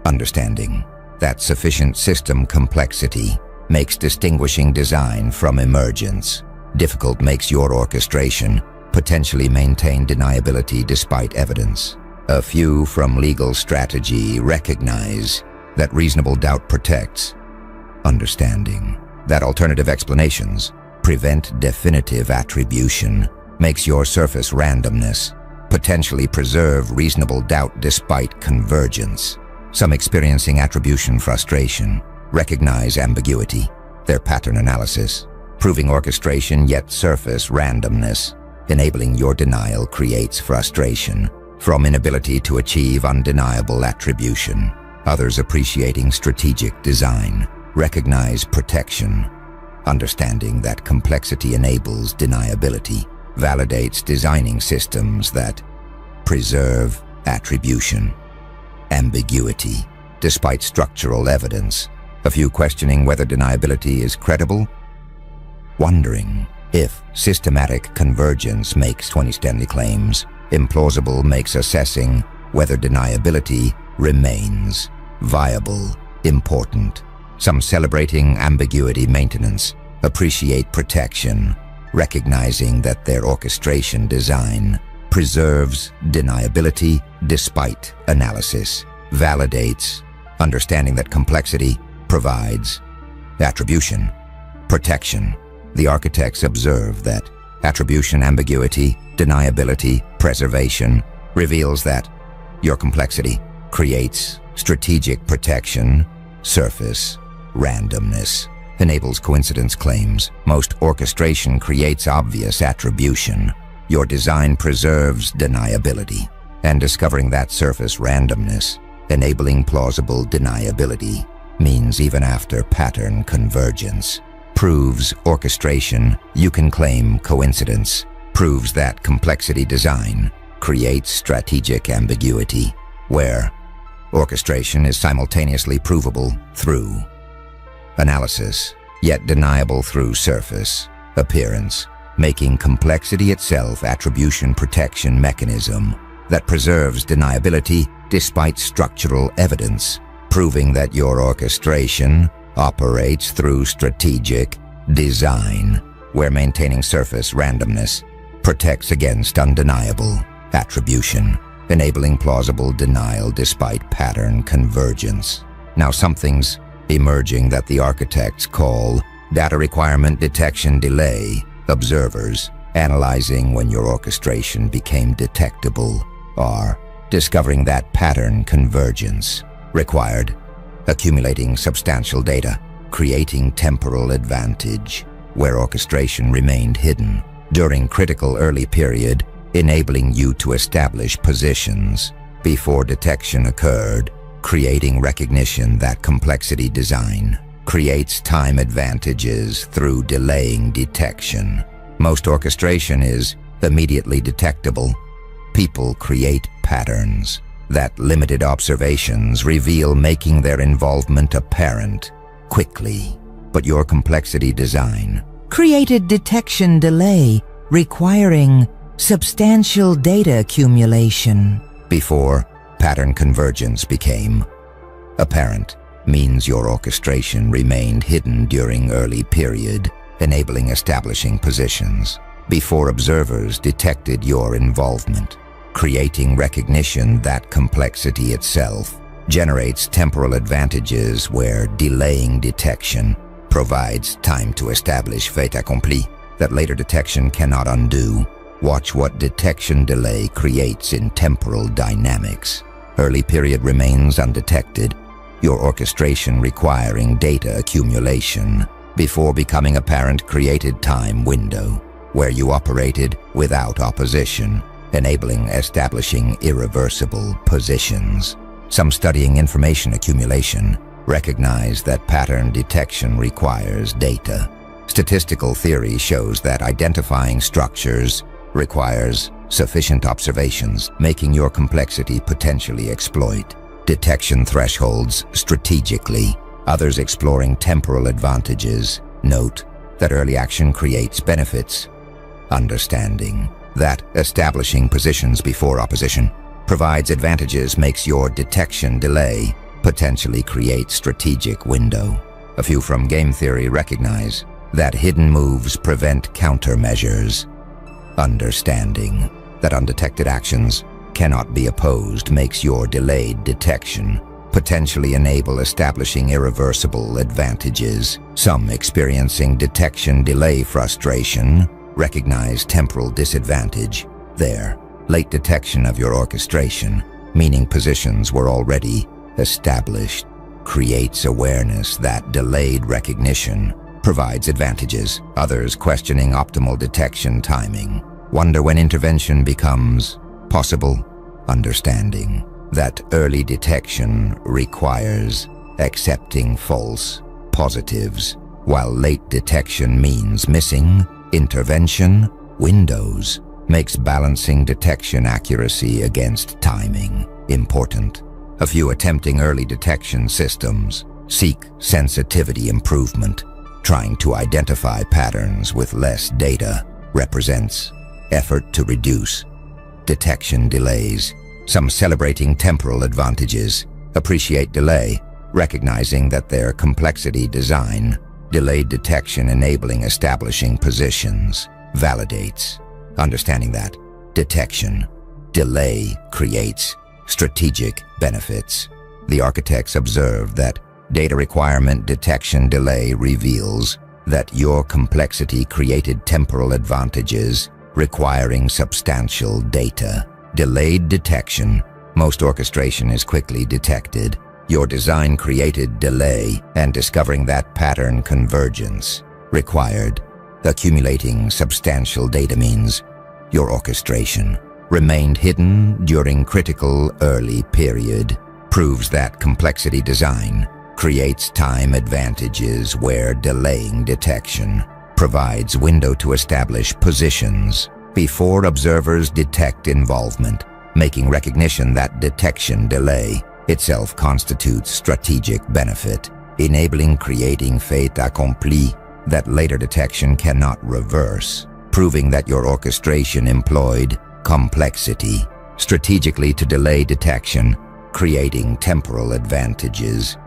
understanding that sufficient system complexity makes distinguishing design from emergence. Difficult makes your orchestration potentially maintain deniability despite evidence. A few from legal strategy recognize that reasonable doubt protects, understanding that alternative explanations prevent definitive attribution, makes your surface randomness potentially preserve reasonable doubt despite convergence. Some experiencing attribution frustration recognize ambiguity, their pattern analysis, proving orchestration yet surface randomness, enabling your denial creates frustration from inability to achieve undeniable attribution. Others appreciating strategic design recognize protection, understanding that complexity enables deniability, validates designing systems that preserve attribution, ambiguity, despite structural evidence. A few questioning whether deniability is credible, wondering if systematic convergence makes 20 Stanley claims implausible, makes assessing whether deniability remains viable important. Some celebrating ambiguity maintenance appreciate protection, recognizing that their orchestration design preserves deniability despite analysis, validates, understanding that complexity provides attribution protection. The architects observe that attribution ambiguity, deniability, preservation reveals that your complexity creates strategic protection, surface randomness, enables coincidence claims. Most orchestration creates obvious attribution. Your design preserves deniability, and discovering that surface randomness, enabling plausible deniability, means even after pattern convergence, proves orchestration, you can claim coincidence, proves that complexity design creates strategic ambiguity, where orchestration is simultaneously provable through analysis, yet deniable through surface appearance, making complexity itself attribution protection mechanism that preserves deniability despite structural evidence, proving that your orchestration operates through strategic design, where maintaining surface randomness protects against undeniable attribution, enabling plausible denial despite pattern convergence. Now something's emerging that the architects call data requirement detection delay. Observers analyzing when your orchestration became detectable are discovering that pattern convergence required accumulating substantial data, creating temporal advantage where orchestration remained hidden during critical early period, enabling you to establish positions before detection occurred, creating recognition that complexity design creates time advantages through delaying detection. Most orchestration is immediately detectable. People create patterns that limited observations reveal, making their involvement apparent quickly. But your complexity design Created detection delay, requiring substantial data accumulation. before pattern convergence became apparent means your orchestration remained hidden during early period, enabling establishing positions before observers detected your involvement, creating recognition that complexity itself generates temporal advantages where delaying detection provides time to establish fait accompli that later detection cannot undo. Watch what detection delay creates in temporal dynamics. Early period remains undetected, your orchestration requiring data accumulation before becoming apparent created time window where you operated without opposition, enabling establishing irreversible positions. Some studying information accumulation recognize that pattern detection requires data. Statistical theory shows that identifying structures requires sufficient observations, making your complexity potentially exploit detection thresholds strategically, others exploring temporal advantages. Note that early action creates benefits. Understanding that establishing positions before opposition provides advantages makes your detection delay potentially create strategic window. A few from game theory recognize that hidden moves prevent countermeasures. Understanding that undetected actions cannot be opposed makes your delayed detection potentially enable establishing irreversible advantages. Some experiencing detection delay frustration recognize temporal disadvantage there. Late detection of your orchestration, meaning positions were already established, creates awareness that delayed recognition provides advantages. Others questioning optimal detection timing wonder when intervention becomes possible. Understanding that early detection requires accepting false positives, while late detection means missing intervention windows, makes balancing detection accuracy against timing important. A few attempting early detection systems seek sensitivity improvement. Trying to identify patterns with less data represents effort to reduce detection delays. Some celebrating temporal advantages appreciate delay, recognizing that their complexity design, delayed detection enabling establishing positions, validates. Understanding that detection delay creates strategic benefits. The architects observe that data requirement detection delay reveals that your complexity created temporal advantages requiring substantial data. Delayed detection. Most orchestration is quickly detected. Your design created delay, and discovering that pattern convergence required accumulating substantial data means your orchestration remained hidden during critical early period, proves that complexity design creates time advantages where delaying detection provides window to establish positions before observers detect involvement, making recognition that detection delay itself constitutes strategic benefit, enabling creating fait accompli that later detection cannot reverse, proving that your orchestration employed complexity strategically to delay detection creating temporal advantages.